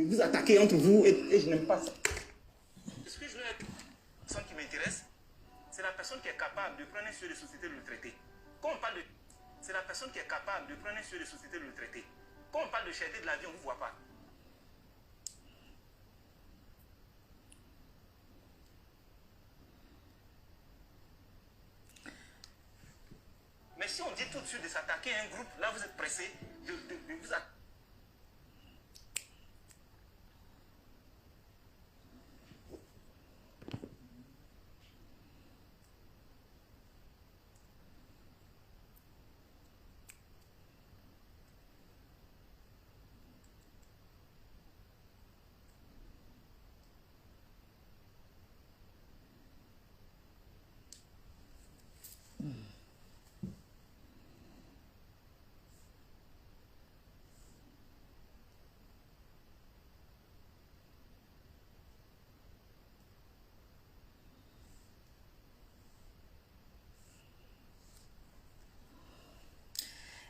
de vous attaquer entre vous et je n'aime pas ça. Ce que je veux être, la personne qui m'intéresse, c'est la personne qui est capable de prendre un sujet de société et de le traiter. Quand on parle de... C'est la personne qui est capable de prendre un sujet de société et de le traiter. Quand on parle de cherté de la vie, on ne vous voit pas. Mais si on dit tout de suite de s'attaquer à un groupe, là vous êtes pressé de vous attaquer.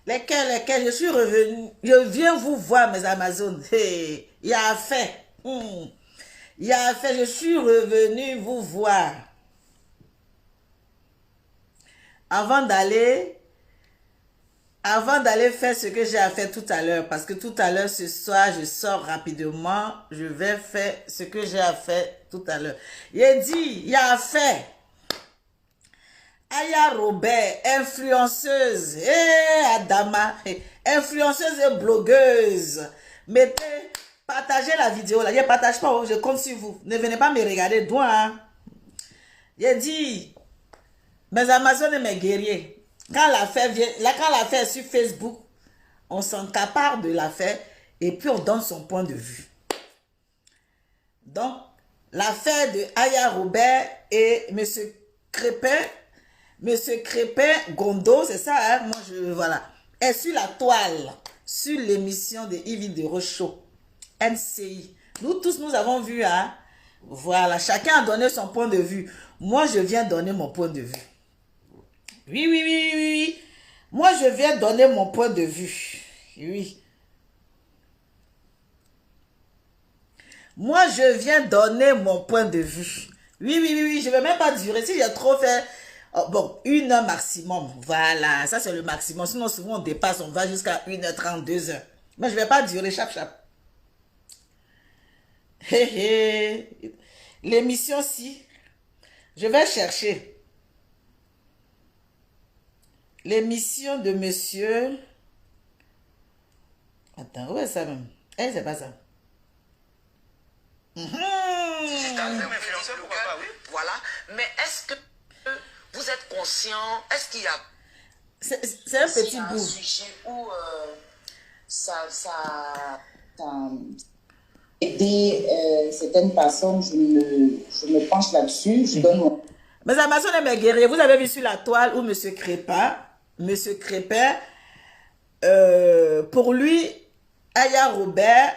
Lesquels, je suis revenu, je viens vous voir mes Amazones. Hey, il y a affaire. Il y a affaire, je suis revenu vous voir. Avant d'aller faire ce que j'ai à faire tout à l'heure, parce que tout à l'heure, ce soir, je sors rapidement, je vais faire ce que j'ai à faire tout à l'heure. Il a dit, il y a affaire. Aya Robert, influenceuse, Adama, influenceuse et blogueuse. Mettez, partagez la vidéo là. Je partage pas, je compte sur vous. Ne venez pas me regarder droit. Hein. J'ai dit, mes Amazones et mes guerriers, quand l'affaire vient, là, quand l'affaire est sur Facebook, on s'encapare de l'affaire et puis on donne son point de vue. Donc, l'affaire de Aya Robert et M. Crépin, Monsieur Crépin Gondo, c'est ça, hein? Moi, voilà. Est sur la toile, sur l'émission de Yves de Rochaud, NCI. Nous tous, nous avons vu, hein? Voilà, chacun a donné son point de vue. Moi, je viens donner mon point de vue. Oui. Moi, je viens donner mon point de vue. Oui. Moi, je viens donner mon point de vue. Oui. Je ne vais même pas durer. Si j'ai trop fait... Oh, bon, 1 heure maximum. Voilà, ça c'est le maximum. Sinon, souvent on dépasse, on va jusqu'à 1h30, 2h. Mais je ne vais pas durer, chap. L'émission-ci, je vais chercher. L'émission de monsieur... Attends, où est ça même? C'est pas ça. Voilà, mais est-ce que vous êtes conscient, est-ce qu'il y a... C'est un petit bout. Un sujet où ça aider certaines personnes, je me penche là-dessus, je donne mon... Mes Amazones et mes guerriers, vous avez vu sur la toile où M. Crépin, pour lui, Aya Robert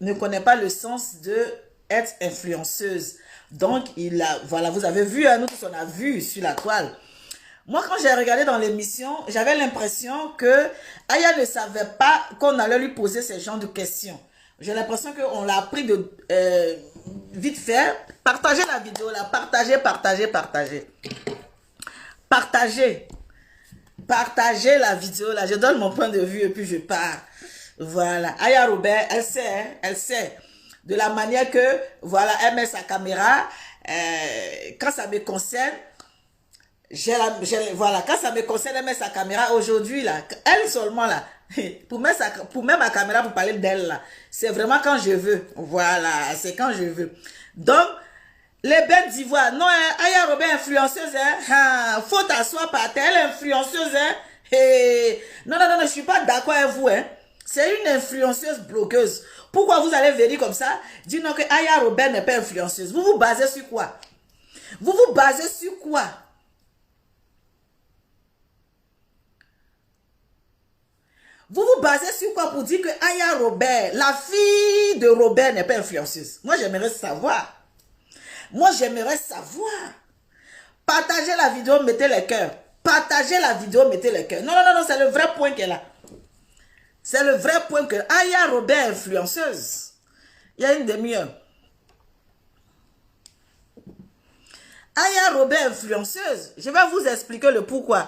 ne connaît pas le sens de être influenceuse. Donc, voilà, vous avez vu, hein, nous tous on a vu sur la toile. Moi, quand j'ai regardé dans l'émission, j'avais l'impression que Aya ne savait pas qu'on allait lui poser ce genre de questions. J'ai l'impression qu'on l'a appris de vite fait. Partagez la vidéo là, partagez la vidéo là. Je donne mon point de vue et puis je pars. Voilà. Aya Robert, elle sait, hein, elle sait. De la manière que, voilà, elle met sa caméra, quand ça me concerne, voilà, quand ça me concerne, elle met sa caméra aujourd'hui, là, elle seulement, là, pour mettre ma caméra pour parler d'elle, là, c'est vraiment quand je veux, voilà, c'est quand je veux. Donc, les bêtes d'ivoire, non, hein, Aya Robert, influenceuse, hein, faut t'asseoir par terre, elle est influenceuse, hein, non, je suis pas d'accord avec vous, hein. C'est une influenceuse blogueuse. Pourquoi vous allez venir comme ça, dire non que Aya Robert n'est pas influenceuse? Vous vous basez sur quoi? Vous vous basez sur quoi? Vous vous basez sur quoi pour dire que Aya Robert, la fille de Robert, n'est pas influenceuse? Moi, j'aimerais savoir. Partagez la vidéo, mettez les cœurs. Partagez la vidéo, mettez les cœurs. Non, c'est le vrai point qu'elle a. C'est le vrai point que Aya Robert est influenceuse. Il y a une demi-heure. Aya Robert, influenceuse. Je vais vous expliquer le pourquoi.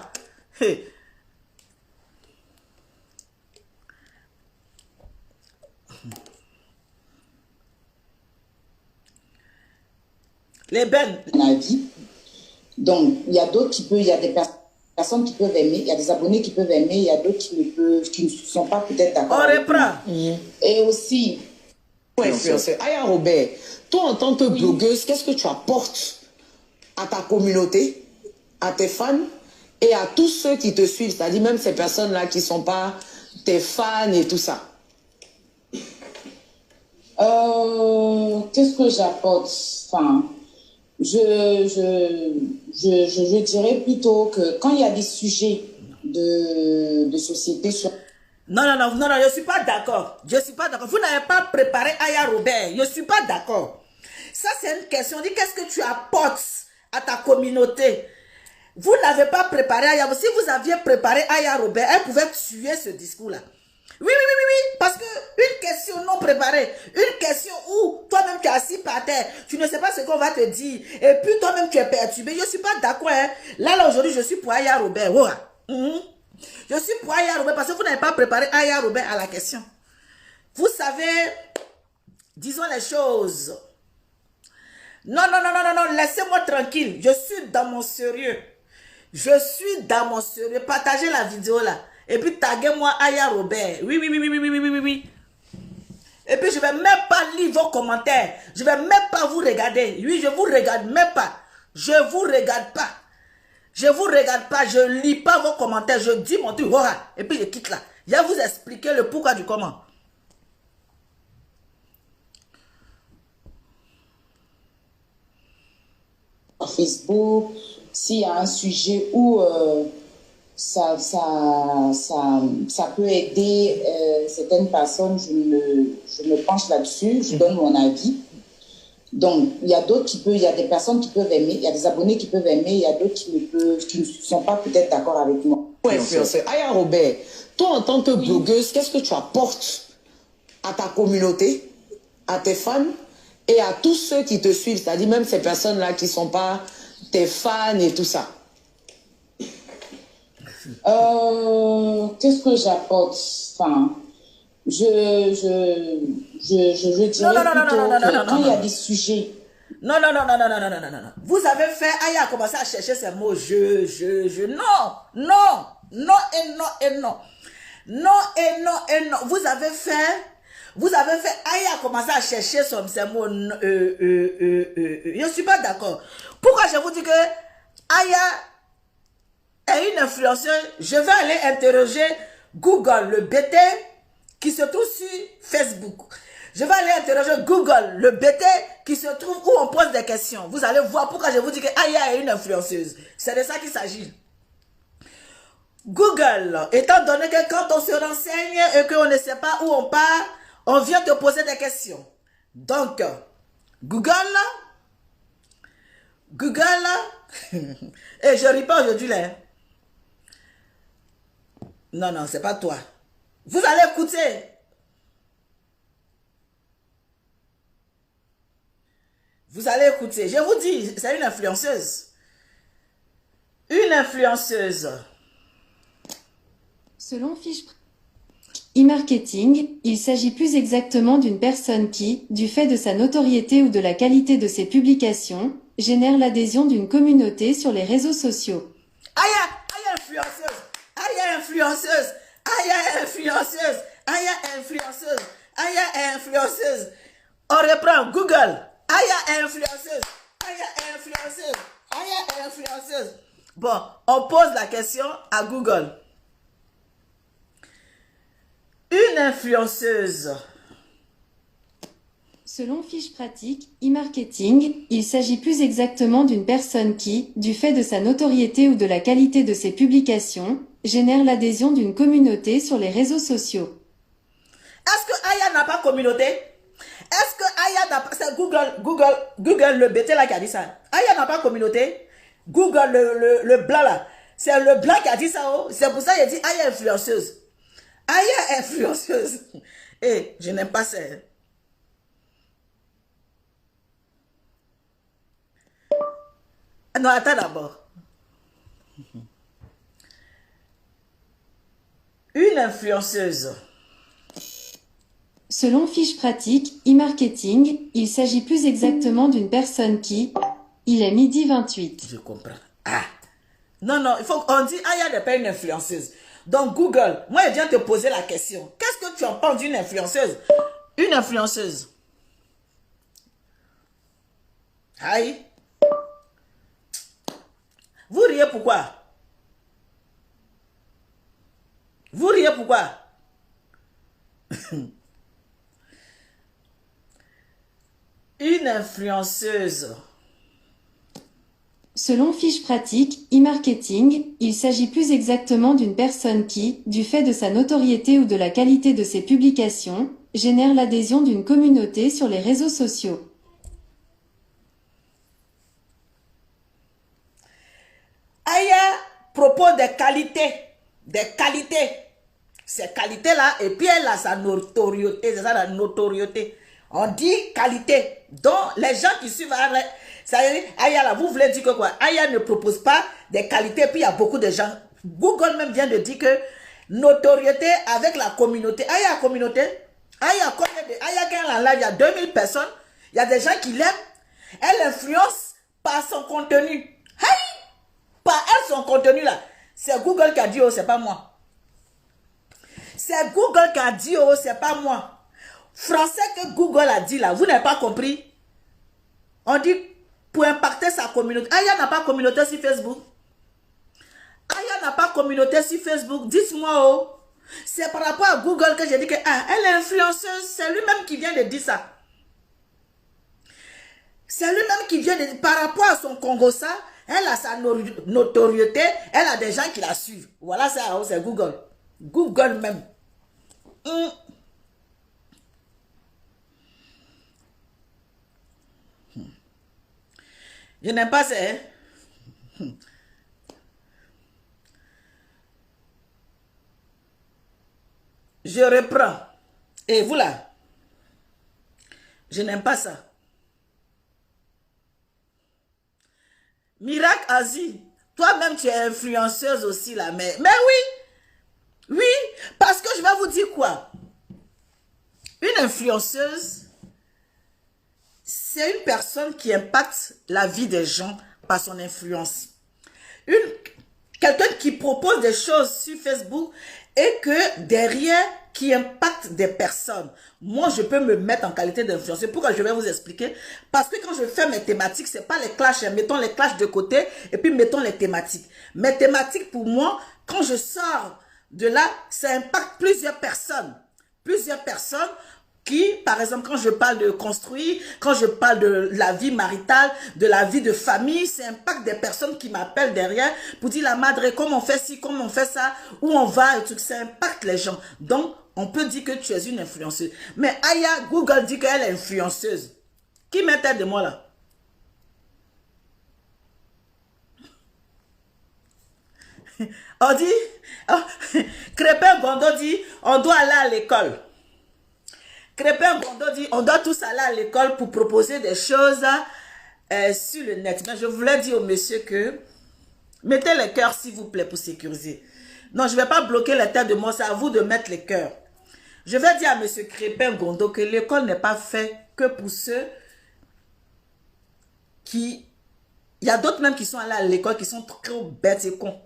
Les bennes. La vie. Donc, il y a d'autres qui peuvent, il y a des personnes qui peuvent aimer, il y a des abonnés qui peuvent aimer, il y a d'autres qui ne sont pas peut-être d'accord. On reprend. Et aussi, influenceur. Aya Robert, toi en tant que blogueuse, qu'est-ce que tu apportes à ta communauté, à tes fans et à tous ceux qui te suivent, c'est-à-dire même ces personnes-là qui ne sont pas tes fans et tout ça? qu'est-ce que j'apporte? Enfin, je dirais plutôt que quand il y a des sujets de société sur... Non, je ne suis pas d'accord. Je ne suis pas d'accord. Vous n'avez pas préparé Aya Robert. Je ne suis pas d'accord. Ça, c'est une question. On dit, qu'est-ce que tu apportes à ta communauté? Vous n'avez pas préparé Aya. Si vous aviez préparé Aya Robert, elle pouvait tuer ce discours-là. Oui. Parce que une question non préparée, une question où toi-même tu es assis par terre, tu ne sais pas ce qu'on va te dire, et puis toi-même tu es perturbé. Je ne suis pas d'accord. Hein. Là, aujourd'hui, je suis pour Aya Robert. Oh. Je suis pour Aya Robert parce que vous n'avez pas préparé Aya Robert à la question. Vous savez, disons les choses. Non, laissez-moi tranquille. Je suis dans mon sérieux. Je suis dans mon sérieux. Partagez la vidéo là. Et puis taguez-moi Aya Robert. Oui. Et puis je ne vais même pas lire vos commentaires. Je ne vais même pas vous regarder. Oui, je ne vous regarde même pas. Je ne vous regarde pas. Je ne vous regarde pas. Je ne lis pas vos commentaires. Je dis mon truc. Et puis je quitte là. Je vais vous expliquer le pourquoi du comment. Facebook, s'il y a un sujet où ça peut aider certaines personnes, je me penche là-dessus, je donne mon avis. Donc, il y a d'autres qui peuvent, il y a des personnes qui peuvent aimer, il y a des abonnés qui peuvent aimer, il y a d'autres qui ne sont pas peut-être d'accord avec moi. Influenceur. Aya Robert, toi en tant que blogueuse, qu'est-ce que tu apportes à ta communauté, à tes fans et à tous ceux qui te suivent, c'est-à-dire même ces personnes-là qui ne sont pas tes fans et tout ça? Qu'est-ce que j'apporte? Enfin, je dirais plutôt que quand il y a des sujets... Non. Vous avez fait, Aya a commencé à chercher ces mots. Non. Vous avez fait, Aya a commencé à chercher ces mots. Je ne suis pas d'accord. Pourquoi je vous dis que Aya est une influenceuse? Je vais aller interroger Google, le BT, qui se trouve sur Facebook. Je vais aller interroger Google, le BT, qui se trouve où on pose des questions. Vous allez voir pourquoi je vous dis que Aya est une influenceuse. C'est de ça qu'il s'agit. Google, étant donné que quand on se renseigne et qu'on ne sait pas où on part, on vient te poser des questions. Donc, Google, et je ris pas aujourd'hui là. Non, c'est pas toi. Vous allez écouter. Vous allez écouter. Je vous dis, c'est une influenceuse. Une influenceuse. Selon Fiche e-marketing, il s'agit plus exactement d'une personne qui, du fait de sa notoriété ou de la qualité de ses publications, génère l'adhésion d'une communauté sur les réseaux sociaux. Aya influenceuse. On reprend Google. Aya influenceuse. Bon, on pose la question à Google. Une influenceuse. Selon Fiche Pratique e-marketing, il s'agit plus exactement d'une personne qui, du fait de sa notoriété ou de la qualité de ses publications, génère l'adhésion d'une communauté sur les réseaux sociaux. Est-ce que Aya n'a pas communauté? Est-ce que Aya n'a pas... C'est Google, le BT là qui a dit ça. Aya n'a pas communauté? Google, le blanc là. C'est le blanc qui a dit ça. Oh. C'est pour ça qu'il a dit Aya influenceuse. Aya influenceuse. Je n'aime pas ça. Non, attends d'abord. Une influenceuse. Selon fiche pratique, e-marketing, il s'agit plus exactement d'une personne qui... Il est midi 28. Je comprends. Ah. Non, non, il faut qu'on dise, ah, il n'y a pas une influenceuse. Donc, Google, moi, je viens te poser la question. Qu'est-ce que tu en penses d'une influenceuse? Une influenceuse. Aïe. Vous riez pourquoi? Vous riez pourquoi? Une influenceuse. Selon fiche pratique, e-marketing, il s'agit plus exactement d'une personne qui, du fait de sa notoriété ou de la qualité de ses publications, génère l'adhésion d'une communauté sur les réseaux sociaux. Aya propose des qualités. Des qualités. Ces qualités-là, et puis elle a sa notoriété. C'est ça la notoriété. On dit qualité. Donc, les gens qui suivent, ça veut dire, Aya là, vous voulez dire que quoi? Aya ne propose pas des qualités, puis il y a beaucoup de gens. Google même vient de dire que notoriété avec la communauté. Aya communauté. Aya combien de... Aya quand elle en live, il y a 2000 personnes. Il y a des gens qui l'aiment. Elle influence par son contenu. Aïe! Par elle, son contenu là. C'est Google qui a dit, oh, c'est pas moi. C'est Google qui a dit, oh, c'est pas moi. Français que Google a dit là, vous n'avez pas compris. On dit pour impacter sa communauté. Aya n'a pas communauté sur Facebook. Aya n'a pas communauté sur Facebook. Dites-moi, oh. C'est par rapport à Google que j'ai dit que elle est influenceuse. C'est lui-même qui vient de dire ça. C'est lui-même qui vient de dire par rapport à son Congossa. Elle a sa notoriété, elle a des gens qui la suivent. Voilà, c'est Google. Google même. Je n'aime pas ça. Je reprends. Et vous là, je n'aime pas ça. Miracle Asie, toi-même tu es influenceuse aussi là, mais oui, parce que je vais vous dire quoi. Une influenceuse, c'est une personne qui impacte la vie des gens par son influence. Quelqu'un qui propose des choses sur Facebook et que derrière, qui impacte des personnes. Moi, je peux me mettre en qualité d'influenceur. Pourquoi? Je vais vous expliquer. Parce que quand je fais mes thématiques, c'est pas les clashs. Mettons les clashs de côté et puis mettons les thématiques. Mes thématiques, pour moi, quand je sors de là, ça impacte plusieurs personnes. Plusieurs personnes qui, par exemple, quand je parle de construire, quand je parle de la vie maritale, de la vie de famille, ça impacte des personnes qui m'appellent derrière pour dire la madre, comment on fait ci, comment on fait ça, où on va, et tout, ça impacte les gens. Donc, on peut dire que tu es une influenceuse. Mais Aya, Google dit qu'elle est influenceuse. Qui met tête de moi là? On dit, Crépin Gondo dit, on doit aller à l'école. Crépin Gondo dit, on doit tous aller à l'école pour proposer des choses sur le net. Mais je voulais dire au monsieur que, mettez les cœurs s'il vous plaît pour sécuriser. Non, je ne vais pas bloquer la tête de moi, c'est à vous de mettre les cœurs. Je vais dire à monsieur Crépin Gondo que l'école n'est pas faite que pour ceux qui... Il y a d'autres même qui sont allés à l'école qui sont trop bêtes et cons.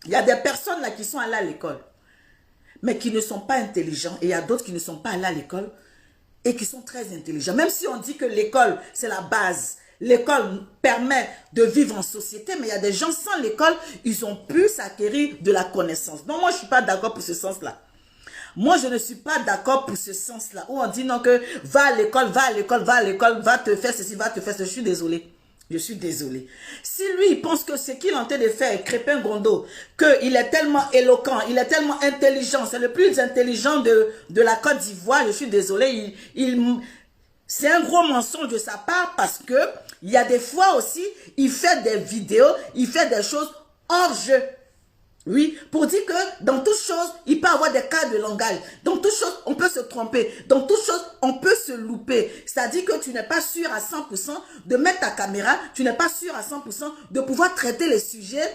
Il y a des personnes là qui sont allées à l'école, mais qui ne sont pas intelligents. Et il y a d'autres qui ne sont pas allés à l'école et qui sont très intelligents. Même si on dit que l'école, c'est la base. L'école permet de vivre en société, mais il y a des gens sans l'école, ils ont pu s'acquérir de la connaissance. Non, moi, je ne suis pas d'accord pour ce sens-là. Moi, je ne suis pas d'accord pour ce sens-là. Où on dit non que va à l'école, va à l'école, va à l'école, va te faire ceci, va te faire ceci. Je suis désolée. Je suis désolée. Si lui, il pense que ce qu'il est en train de faire, Crépin Gondo, qu'il est tellement éloquent, il est tellement intelligent, c'est le plus intelligent de la Côte d'Ivoire, je suis désolée, c'est un gros mensonge de sa part parce que il y a des fois aussi, il fait des vidéos, il fait des choses hors jeu. Oui, pour dire que dans toute chose, il peut y avoir des cas de langage. Dans toute chose, on peut se tromper. Dans toute chose, on peut se louper. C'est-à-dire que tu n'es pas sûr à 100% de mettre ta caméra, tu n'es pas sûr à 100% de pouvoir traiter les sujets,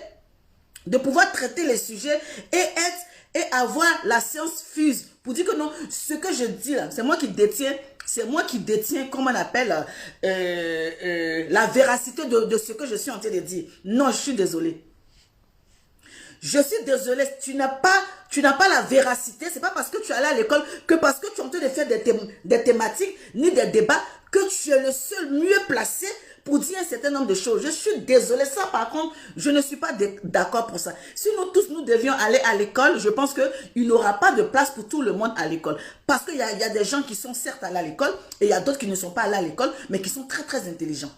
et avoir la science fuse. Pour dire que non, ce que je dis là, c'est moi qui détiens, comment on appelle, la véracité de ce que je suis en train de dire. Non, je suis désolée. Je suis désolée, tu n'as pas la véracité. C'est pas parce que tu es allé à l'école que parce que tu es en train de faire des thématiques ni des débats que tu es le seul mieux placé pour dire un certain nombre de choses. Je suis désolée. Ça, par contre, je ne suis pas d'accord pour ça. Si nous tous, nous devions aller à l'école, je pense qu'il n'y aura pas de place pour tout le monde à l'école. Parce qu'il y a des gens qui sont certes allés à l'école et il y a d'autres qui ne sont pas allés à l'école, mais qui sont très, très intelligents.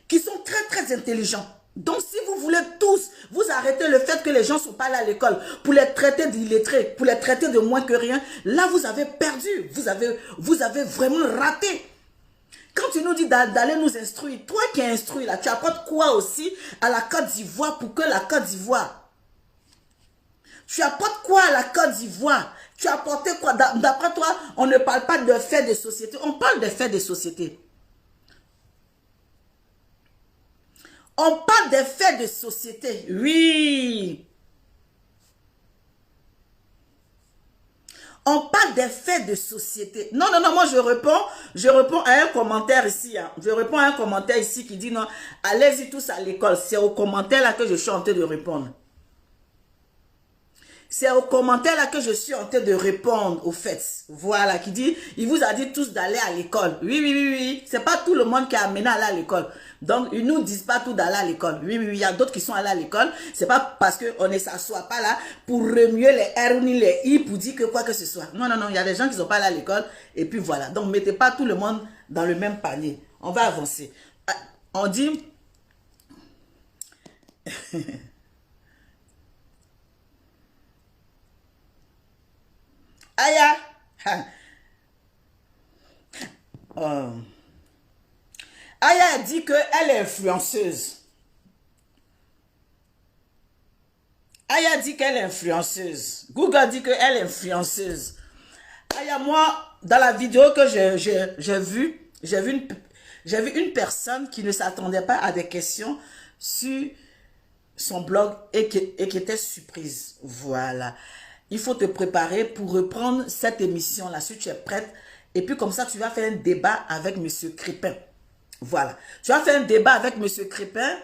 Qui sont très, très intelligents. Donc, si vous voulez tous vous arrêter le fait que les gens ne sont pas allés à l'école pour les traiter d'illettrés, pour les traiter de moins que rien, là, vous avez perdu. Vous avez vraiment raté. Quand tu nous dis d'aller nous instruire, toi qui es instruit là, tu apportes quoi aussi à la Côte d'Ivoire pour que la Côte d'Ivoire? Tu apportes quoi à la Côte d'Ivoire? Tu apportes quoi? D'après toi, on ne parle pas de faits de société, on parle de faits de société. On parle des faits de société. Oui. On parle des faits de société. Non, non, non, moi je réponds à un commentaire ici. Hein. Je réponds à un commentaire ici qui dit non, allez-y tous à l'école. C'est au commentaire là que je suis en train de répondre. C'est au commentaire là que je suis en train de répondre au fait. Voilà, qui dit, il vous a dit tous d'aller à l'école. Oui, oui, oui, oui. C'est pas tout le monde qui a amené à aller à l'école. Donc, ils nous disent pas tout d'aller à l'école. Oui, oui, oui. Il y a d'autres qui sont allés à l'école. C'est pas parce qu'on ne s'assoit pas là pour remuer les R ni les I pour dire que quoi que ce soit. Non, non, non. Il y a des gens qui sont pas allés à l'école. Et puis voilà. Donc, mettez pas tout le monde dans le même panier. On va avancer. On dit... Aya, Aya dit qu'elle est influenceuse. Aya dit qu'elle est influenceuse. Google dit qu'elle est influenceuse. Aya, moi, dans la vidéo que j'ai vue, j'ai vu une personne qui ne s'attendait pas à des questions sur son blog et qui était surprise. Voilà. Il faut te préparer pour reprendre cette émission-là, si tu es prête. Et puis comme ça, tu vas faire un débat avec M. Crépin. Voilà. Tu vas faire un débat avec M. Crépin.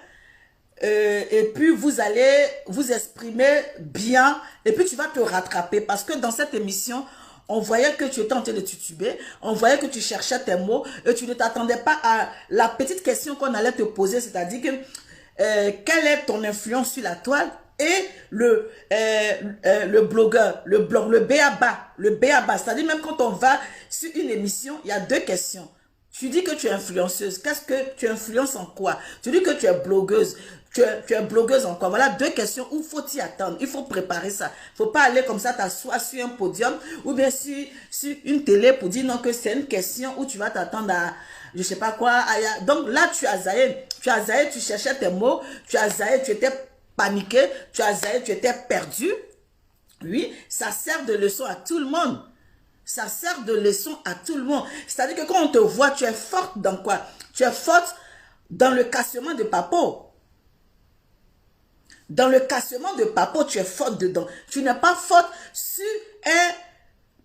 Et puis vous allez vous exprimer bien. Et puis tu vas te rattraper. Parce que dans cette émission, on voyait que tu étais en train de tituber. On voyait que tu cherchais tes mots. Et tu ne t'attendais pas à la petite question qu'on allait te poser. C'est-à-dire que quelle est ton influence sur la toile? Et le blogueur, le B.A.B.A, c'est-à-dire même quand on va sur une émission, il y a deux questions. Tu dis que tu es influenceuse, qu'est-ce que tu influences en quoi? Tu dis que tu es blogueuse, tu es blogueuse en quoi? Voilà deux questions où faut t'y attendre, il faut préparer ça. Il ne faut pas aller comme ça t'asseoir sur un podium ou bien sur une télé pour dire non que c'est une question où tu vas t'attendre à... je ne sais pas quoi. Donc là, tu as zaïe, tu cherchais tes mots, tu as zaïe, tu étais paniqué, tu as zaïe, tu étais perdu. Oui, ça sert de leçon à tout le monde. Ça sert de leçon à tout le monde. C'est-à-dire que quand on te voit, tu es forte dans quoi? Tu es forte dans le cassement de papo. Dans le cassement de papo, tu es forte dedans. Tu n'es pas forte sur un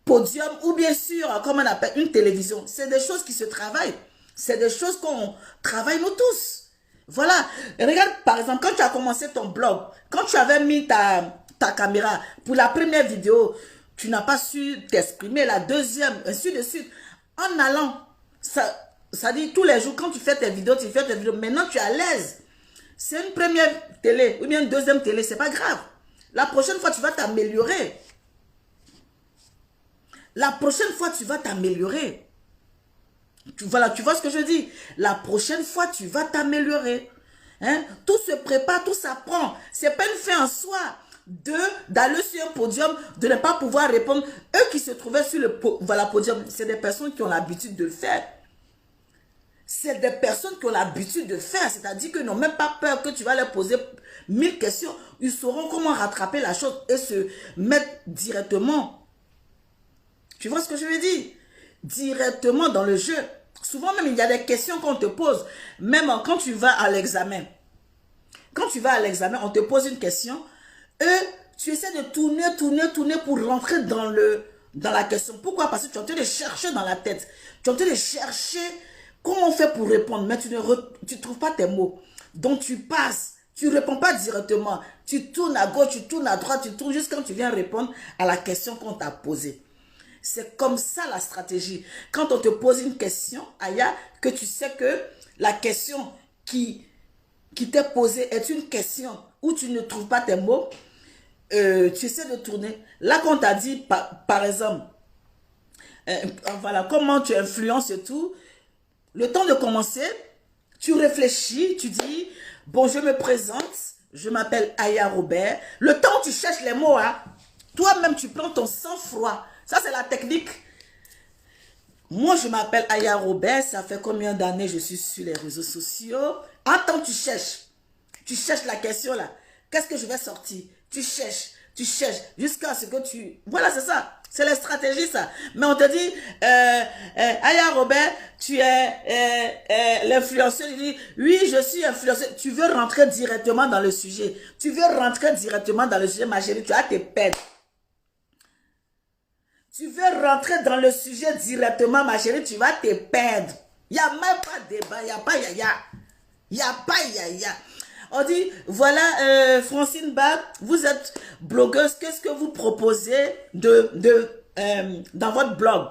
podium ou bien sur, comment on appelle, une télévision. C'est des choses qui se travaillent. C'est des choses qu'on travaille nous tous. Voilà. Et regarde, par exemple, quand tu as commencé ton blog, quand tu avais mis ta caméra pour la première vidéo, tu n'as pas su t'exprimer. La deuxième, ainsi de suite. En allant, ça dit tous les jours, quand tu fais tes vidéos, tu fais tes vidéos. Maintenant, tu es à l'aise. C'est une première télé ou bien une deuxième télé, c'est pas grave. La prochaine fois, tu vas t'améliorer. La prochaine fois, tu vas t'améliorer. Voilà, tu vois ce que je dis? La prochaine fois, tu vas t'améliorer. Hein? Tout se prépare, tout s'apprend. C'est pas une fin en soi d'aller sur un podium, de ne pas pouvoir répondre. Eux qui se trouvaient sur le podium, c'est des personnes qui ont l'habitude de le faire. C'est des personnes qui ont l'habitude de faire. C'est-à-dire qu'ils n'ont même pas peur que tu vas leur poser 1000 questions, ils sauront comment rattraper la chose et se mettre directement. Tu vois ce que je veux dire? Directement dans le jeu. Souvent même, il y a des questions qu'on te pose. Même quand tu vas à l'examen. Quand tu vas à l'examen, on te pose une question. Tu essaies de tourner pour rentrer dans la question. Pourquoi? Parce que tu es en train de chercher dans la tête. Tu es en train de chercher comment on fait pour répondre. Mais tu ne trouves pas tes mots. Donc tu passes. Tu ne réponds pas directement. Tu tournes à gauche, tu tournes à droite, tu tournes jusqu'à quand tu viens répondre à la question qu'on t'a posée. C'est comme ça la stratégie. Quand on te pose une question, Aya, que tu sais que la question qui t'est posée est une question où tu ne trouves pas tes mots, tu essaies de tourner. Là, quand on t'a dit, par exemple, voilà, comment tu influences et tout, le temps de commencer, tu réfléchis, tu dis, bon, je me présente, je m'appelle Aya Robert. Le temps où tu cherches les mots, hein, toi-même, tu prends ton sang-froid. Ça, c'est la technique. Moi, je m'appelle Aya Robert. Ça fait combien d'années je suis sur les réseaux sociaux? Attends, tu cherches la question là. Qu'est-ce que je vais sortir? Tu cherches jusqu'à ce que tu... Voilà, c'est ça. C'est la stratégie, ça. Mais on te dit, Aya Robert, tu es l'influenceur. Il dit, oui, je suis influenceur. Tu veux rentrer directement dans le sujet. Ma chérie, tu as tes peines. Tu veux rentrer dans le sujet directement, ma chérie, tu vas te perdre. Il n'y a même pas de débat, il n'y a pas yaya. Il n'y a pas yaya. On dit, voilà, Francine Ba, vous êtes blogueuse, qu'est-ce que vous proposez dans votre blog?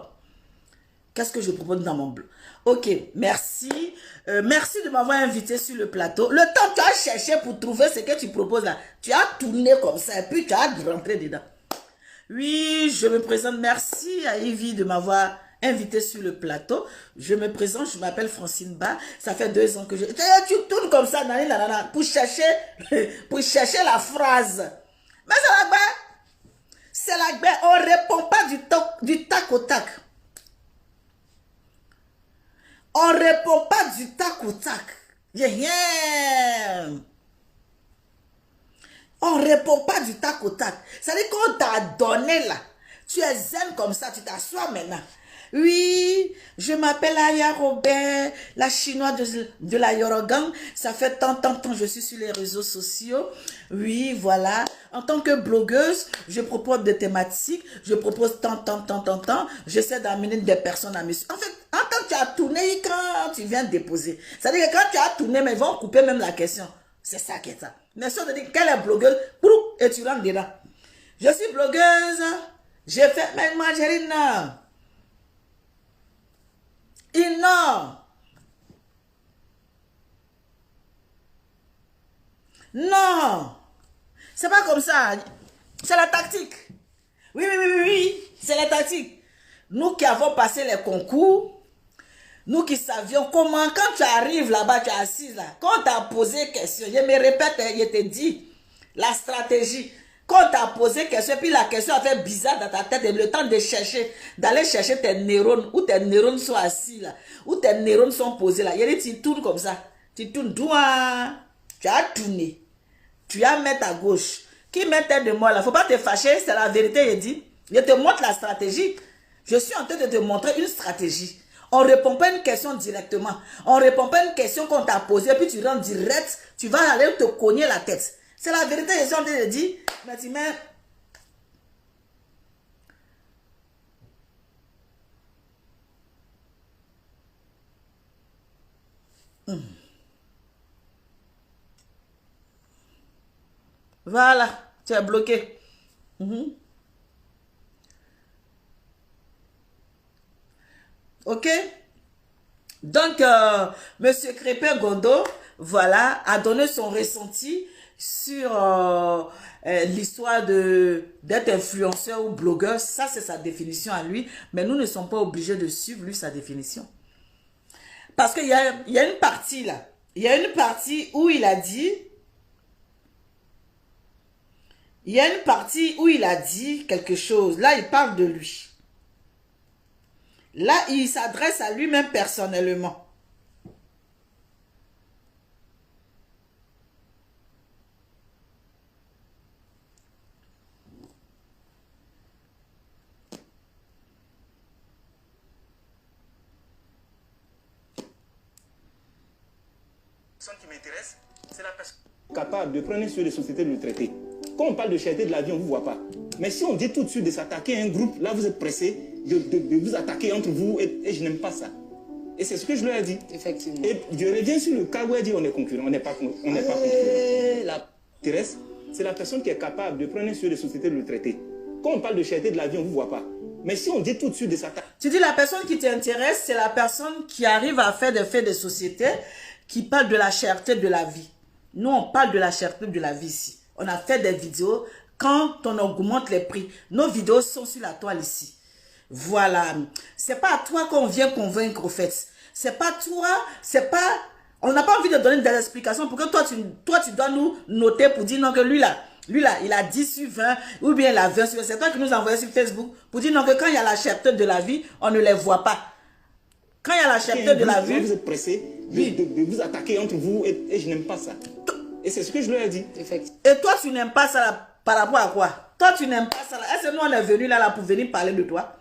Qu'est-ce que je propose dans mon blog? Ok, merci. Merci de m'avoir invité sur le plateau. Le temps que tu as cherché pour trouver ce que tu proposes là, tu as tourné comme ça et puis tu as rentré dedans. Oui, je me présente. Merci à Evie de m'avoir invité sur le plateau. Je me présente, je m'appelle Francine Ba. Ça fait 2 ans que je... Tu tournes comme ça, pour chercher la phrase. Mais c'est la guerre. On ne répond pas du tac au tac. On ne répond pas du tac au tac. Yeah. On ne répond pas du tac au tac. C'est-à-dire qu'on t'a donné là. Tu es zen comme ça, tu t'assois maintenant. Oui, je m'appelle Aya Robert, la chinoise de la Yorogang. Ça fait tant, je suis sur les réseaux sociaux. Oui, voilà. En tant que blogueuse, je propose des thématiques. Je propose tant. J'essaie d'amener des personnes à mes... En fait, en tant que tu as tourné, quand tu viens déposer. C'est-à-dire que quand tu as tourné, mais ils vont couper même la question. C'est ça qui est ça. Mais si on te dit qu'elle est blogueuse, et tu rentres dedans. Je suis blogueuse. J'ai fait même margarine. Non. Non. C'est pas comme ça. C'est la tactique. Oui. C'est la tactique. Nous qui avons passé les concours, nous qui savions comment, quand tu arrives là-bas, tu es assise là, quand tu as posé question, je me répète, je te dis, la stratégie, quand tu as posé question, puis la question a fait bizarre dans ta tête, et le temps de chercher, d'aller chercher tes neurones, où tes neurones sont assis là, où tes neurones sont posés là, tu tournes comme ça, tu tournes, tu as tourné, tu as mis à gauche, qui met tête de moi là, faut pas te fâcher, c'est la vérité, je dis, je te montre la stratégie, je suis en train de te montrer une stratégie. On ne répond pas à une question directement. On ne répond pas à une question qu'on t'a posée, puis tu rentres direct, tu vas aller te cogner la tête. C'est la vérité, je suis en train de dire, mais tu mets... Voilà, tu es bloqué. Ok? Donc, Monsieur Crépin-Gondo, voilà, a donné son ressenti sur l'histoire d'être influenceur ou blogueur. Ça, c'est sa définition à lui. Mais nous ne sommes pas obligés de suivre, lui, sa définition. Parce qu'il y a une partie, là. Il y a une partie où il a dit... Il y a une partie où il a dit quelque chose. Là, il parle de lui. Là, il s'adresse à lui-même personnellement. personne qui m'intéresse, c'est la personne capable de prendre sur les sociétés de le traiter. Quand on parle de cherté de la vie, on ne vous voit pas. Mais si on dit tout de suite de s'attaquer à un groupe, là vous êtes pressé de vous attaquer entre vous et je n'aime pas ça. Et c'est ce que je leur ai dit. Effectivement. Et je reviens sur le cas où elle dit on est concurrent, on n'est pas concurrent. L'intéresse, c'est la personne qui est capable de prendre sur les sociétés de le traiter. Quand on parle de cherté de la vie, on ne vous voit pas. Mais si on dit tout de suite de s'attaquer... Tu dis la personne qui t'intéresse, c'est la personne qui arrive à faire des faits de société, qui parle de la cherté de la vie. Nous, on parle de la cherté de la vie ici. On a fait des vidéos quand on augmente les prix. Nos vidéos sont sur la toile ici. Voilà. C'est pas à toi qu'on vient convaincre au fait. C'est pas toi, c'est pas... On n'a pas envie de donner des explications pour que toi, tu dois nous noter pour dire non que lui là, il a 10 sur 20 ou bien il a 20 sur 20. C'est toi qui nous envoie sur Facebook pour dire non que quand il y a la cherté de la vie, on ne les voit pas. Quand il y a la cherté de la vie... Vous êtes pressé de vous attaquer entre vous et je n'aime pas ça. Et c'est ce que je leur ai dit. Et toi, tu n'aimes pas ça là, par rapport à quoi? Toi, tu n'aimes pas ça là. Est-ce que nous, on est venus là pour venir parler de toi?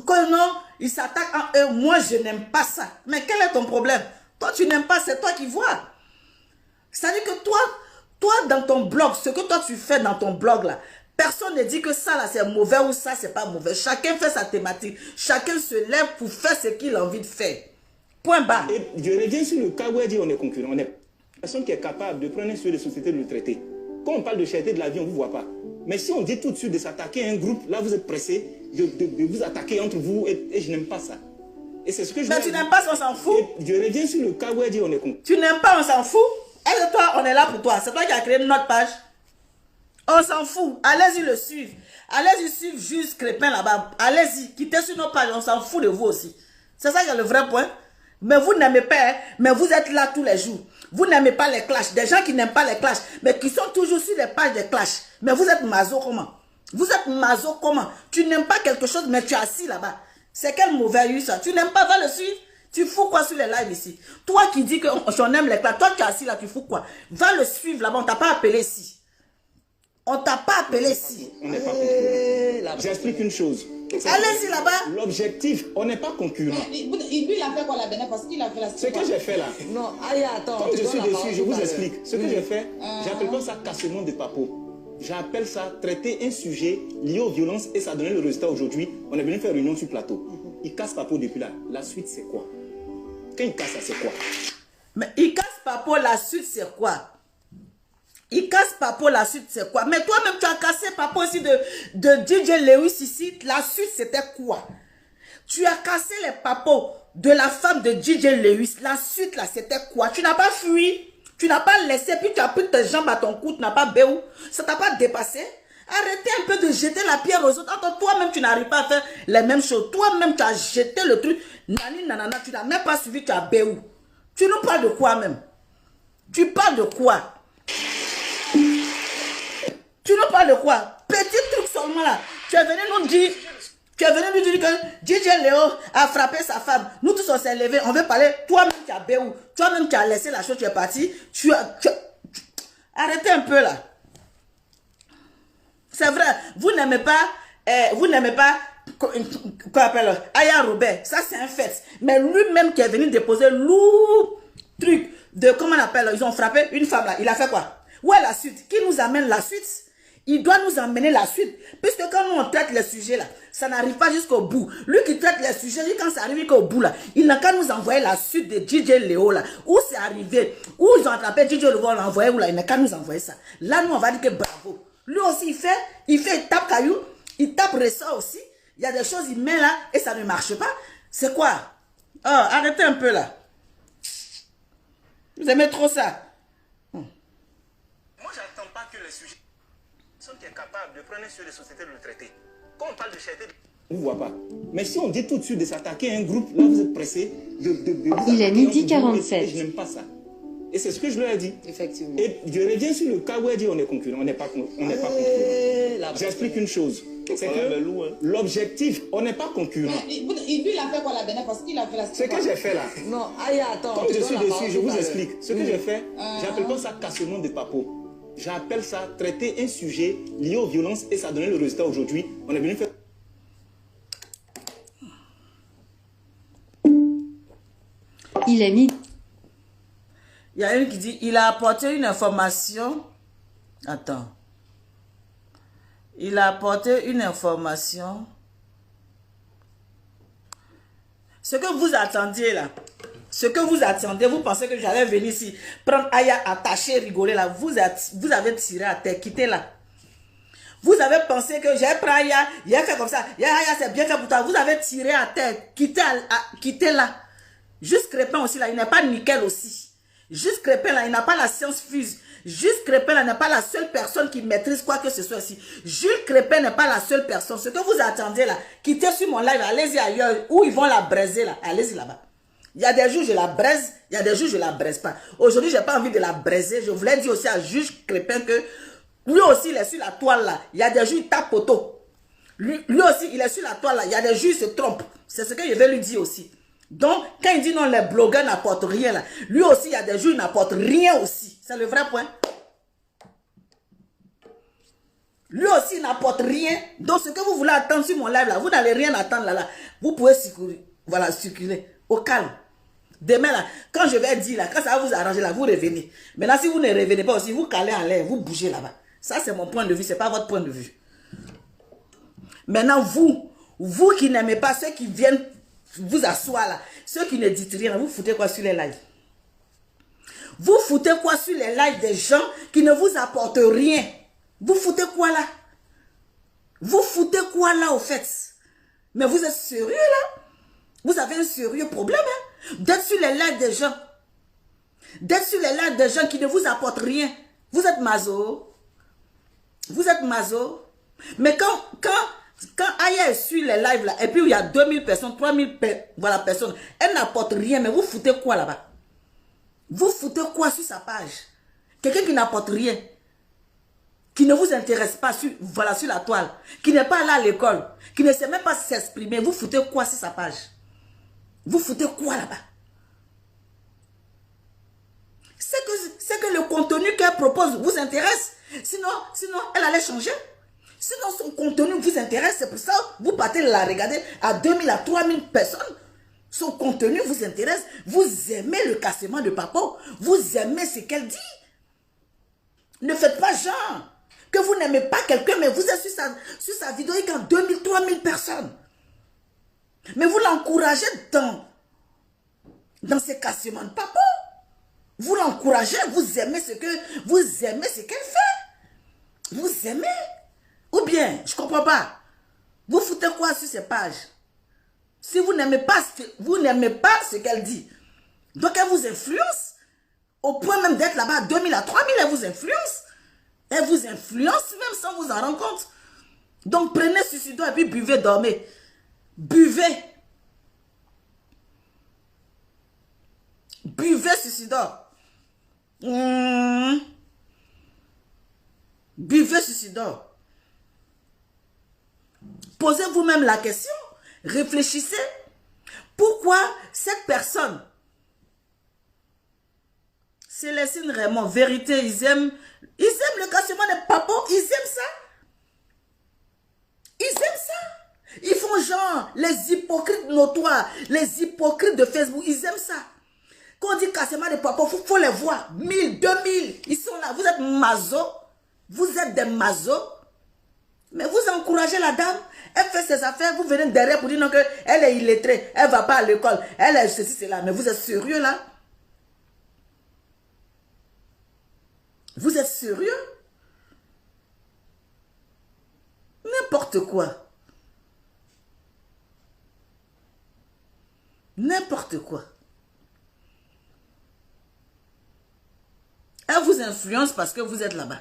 Quand non, ils s'attaquent en eux. Moi, je n'aime pas ça. Mais quel est ton problème? Toi, tu n'aimes pas, c'est toi qui vois. C'est-à-dire que toi, dans ton blog, ce que toi, tu fais dans ton blog là, personne ne dit que ça là, c'est mauvais ou ça, c'est pas mauvais. Chacun fait sa thématique. Chacun se lève pour faire ce qu'il a envie de faire. Point barre. Et je reviens sur le cas où elle dit on est concurrent. On est personne qui est capable de prendre sur les sociétés de le traiter. Quand on parle de cherté de la vie, on ne vous voit pas. Mais si on dit tout de suite de s'attaquer à un groupe, là vous êtes pressé de vous attaquer entre vous et je n'aime pas ça. Et c'est ce que je... Mais tu n'aimes pas, on s'en fout. Et je reviens sur le cas où elle dit on est concurrent. Tu n'aimes pas, on s'en fout. Et toi, on est là pour toi. C'est toi qui as créé notre page. On s'en fout. Allez-y le suivre. Allez-y suivre juste Crépin là-bas. Allez-y, quittez sur nos pages. On s'en fout de vous aussi. C'est ça qui est le vrai point. Mais vous n'aimez pas, hein? Mais vous êtes là tous les jours. Vous n'aimez pas les clashs. Des gens qui n'aiment pas les clashs, mais qui sont toujours sur les pages des clashs. Mais vous êtes maso comment? Vous êtes maso comment? Tu n'aimes pas quelque chose, mais tu es assis là-bas. C'est quel mauvais eu ça? Tu n'aimes pas, va le suivre. Tu fous quoi sur les lives ici? Toi qui dis que j'en aime les clashs, toi tu es assis là, tu fous quoi? Va le suivre là-bas, on t'a pas appelé ici. On t'a pas appelé ici. On n'est pas concurrent. J'explique une chose. Allez-y là-bas. L'objectif, on n'est pas concurrent. Lui, il a fait quoi la dernière fois? Ce qu'il a fait la Ce que j'ai fait là. Non, aïe, attends. Comme je suis dessus, je vous explique. Ce que j'ai fait, j'appelle pas ça cassement de papeau. J'appelle ça traiter un sujet lié aux violences et ça a donné le résultat aujourd'hui. On est venu faire une réunion sur plateau. Il casse papeau depuis là. La suite, c'est quoi? Quand il casse ça, c'est quoi? Mais il casse papeau, la suite, c'est quoi? Il casse papeau, la suite, c'est quoi? Mais toi-même, tu as cassé papeau aussi de DJ Lewis ici. La suite, c'était quoi? Tu as cassé les papeaux de la femme de DJ Lewis. La suite, là, c'était quoi? Tu n'as pas fui. Tu n'as pas laissé, puis tu as pris tes jambes à ton cou. Tu n'as pas béou. Ça t'a pas dépassé. Arrêtez un peu de jeter la pierre aux autres. Attends, toi-même, tu n'arrives pas à faire les mêmes choses. Toi-même, tu as jeté le truc. Nani, nanana, tu n'as même pas suivi, tu as béou. Tu nous parles de quoi même? Tu parles de quoi? Tu nous parles de quoi? Petit truc seulement là. Tu es venu nous dire que DJ Léo a frappé sa femme. Nous tous on s'est levés. On veut parler. Toi-même tu as béou. Toi-même tu as laissé la chose, tu es parti. Arrêtez un peu là. C'est vrai. Vous n'aimez pas, qu'on appelle Aya Robert. Ça c'est un fait. Mais lui-même qui est venu déposer lourd truc de, comment on appelle, ils ont frappé une femme là. Il a fait quoi? Où est la suite? Qui nous amène la suite? Il doit nous amener la suite. Puisque quand nous on traite les sujets là, ça n'arrive pas jusqu'au bout. Lui qui traite les sujets, lui quand ça arrive jusqu'au bout là, il n'a qu'à nous envoyer la suite de DJ Léo là. Où c'est arrivé? Où ils ont attrapé DJ Léo, on l'a envoyé où là? Il n'a qu'à nous envoyer ça. Là nous on va dire que bravo. Lui aussi il tape caillou, il tape ressort aussi. Il y a des choses il met là et ça ne marche pas. C'est quoi? Oh, arrêtez un peu là. Vous aimez trop ça? Moi j'attends pas que les sujets... Personne qui est capable de prendre sur les sociétés de le traiter. Quand on parle de cherté, on ne voit pas. Mais si on dit tout de suite de s'attaquer à un groupe, là vous êtes pressé de vous Il est midi entre vous 47. et je n'aime pas ça. Et c'est ce que je leur ai dit. Effectivement. Et je reviens sur le cas où elle dit on est concurrent. On n'est pas concurrent. J'explique une chose. C'est que l'objectif, on n'est pas concurrent. Lui, il a fait quoi la dernière fois? Ce qu'il a fait la Ce que j'ai fait là. Non, aïe, attends. Comme je suis dessus, je vous explique. Ce que j'ai fait, j'appelle pas ça cassement de papeau. J'appelle ça traiter un sujet lié aux violences et ça a donné le résultat aujourd'hui. On est venu faire... Il est midi. y a une qui dit, il a apporté une information. Attends. Il a apporté une information. Ce que vous attendiez là, ce que vous attendiez, vous pensez que j'allais venir ici, prendre Aya, attacher, rigoler là, vous avez tiré à terre, quittez là. Vous avez pensé que j'ai pris Aya, il a fait comme ça, Aya c'est bien fait pour toi, vous avez tiré à terre, quittez là. Juste Crépin aussi là, il n'est pas nickel aussi. Juste Crépin là, il n'a pas la science fuse. Juste Crépin là n'est pas la seule personne qui maîtrise quoi que ce soit ici. Jules Crépin n'est pas la seule personne. Ce que vous attendez là, quittez sur mon live, allez-y ailleurs, où ils vont la braiser là, allez-y là-bas. Il y a des jours je la braise, il y a des jours je la braise pas. Aujourd'hui, j'ai pas envie de la braiser. Je voulais dire aussi à Jules Crépin que lui aussi, il est sur la toile là. Il y a des jours, il tape auto. Lui aussi, il est sur la toile là. Il y a des jours, il se trompe. C'est ce que je vais lui dire aussi. Donc, quand il dit non, les blogueurs n'apportent rien là, lui aussi, il y a des jours, il n'apporte rien aussi. C'est le vrai point. Lui aussi, il n'apporte rien. Donc, ce que vous voulez attendre sur mon live là, vous n'allez rien attendre là. Vous pouvez circuler. Voilà, circuler. Au calme. Demain là, quand je vais dire là, quand ça va vous arranger là, vous revenez. Maintenant, si vous ne revenez pas aussi, vous calez en l'air, vous bougez là-bas. Ça, c'est mon point de vue, ce n'est pas votre point de vue. Maintenant, vous qui n'aimez pas ceux qui viennent vous asseoir là, ceux qui ne dites rien, vous foutez quoi sur les lives? Vous foutez quoi sur les lives des gens qui ne vous apportent rien? Vous foutez quoi là? Vous foutez quoi là au fait? Mais vous êtes sérieux là? Vous avez un sérieux problème hein? D'être sur les lives des gens. D'être sur les lives des gens qui ne vous apportent rien. Vous êtes maso. Vous êtes maso. Mais quand Aya est sur les lives là, et puis il y a 2000 personnes, 3000 voilà, personnes, elle n'apporte rien, mais vous foutez quoi là-bas? Vous foutez quoi sur sa page? Quelqu'un qui n'apporte rien, qui ne vous intéresse pas sur, voilà, sur la toile, qui n'est pas là à l'école, qui ne sait même pas s'exprimer, vous foutez quoi sur sa page? Vous foutez quoi là-bas? C'est que le contenu qu'elle propose vous intéresse. Sinon, elle allait changer. Sinon, son contenu vous intéresse. C'est pour ça que vous partez la regarder à 2000, à 3000 personnes. Son contenu vous intéresse. Vous aimez le cassement de papa. Vous aimez ce qu'elle dit. Ne faites pas genre que vous n'aimez pas quelqu'un, mais vous êtes sur sa vidéo avec 2000, 3000 personnes. Mais vous l'encouragez dans ces cassements de papa. Vous l'encouragez, vous aimez ce qu'elle fait. Vous aimez. Ou bien, je ne comprends pas. Vous foutez quoi sur ces pages? Si vous n'aimez pas ce qu'elle dit, donc elle vous influence, au point même d'être là-bas à 2000, à 3000, elle vous influence. Elle vous influence même sans vous en rendre compte. Donc prenez Suicido et puis buvez, dormez. Buvez. Buvez Suicido. Buvez Suicido. Posez vous-même la question. Réfléchissez. Pourquoi cette personne, Célestine Raymond, vérité, ils aiment le cassement des papos, ils aiment ça. Ils aiment ça. Ils font genre les hypocrites notoires, les hypocrites de Facebook, ils aiment ça. Quand on dit cassement des papos, il faut les voir. 1000, 2000, ils sont là. Vous êtes maso. Vous êtes des masos. Mais vous encouragez la dame. Elle fait ses affaires. Vous venez derrière pour dire non, qu'elle est illettrée. Elle ne va pas à l'école. Elle est ceci, cela. Mais vous êtes sérieux là? Vous êtes sérieux? N'importe quoi. N'importe quoi. Elle vous influence parce que vous êtes là-bas.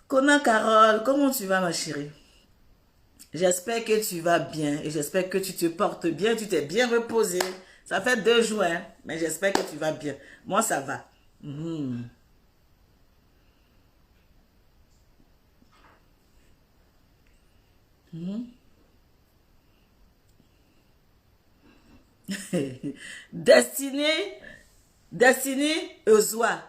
Comment Carole, comment tu vas ma chérie? J'espère que tu vas bien et j'espère que tu te portes bien, tu t'es bien reposé. Ça fait 2 jours, hein, mais j'espère que tu vas bien. Moi, ça va. Destinée Ezoa.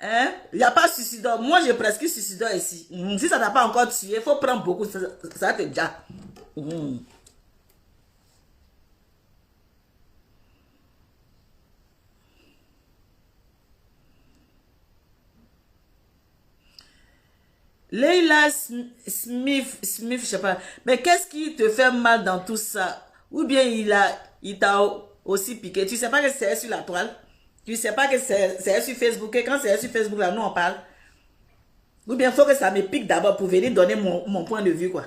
Hein? Il n'y a pas suicidaire. Moi, j'ai presque suicidaire ici. Si ça n'a pas encore tué, il faut prendre beaucoup. Ça va te déjà. Leila Smith, je sais pas. Mais qu'est-ce qui te fait mal dans tout ça? Ou bien il t'a aussi piqué. Tu sais pas que c'est sur la toile? Tu sais pas que c'est sur Facebook? Et quand c'est sur Facebook, là, nous on parle. Ou bien il faut que ça me pique d'abord pour venir donner mon point de vue, quoi.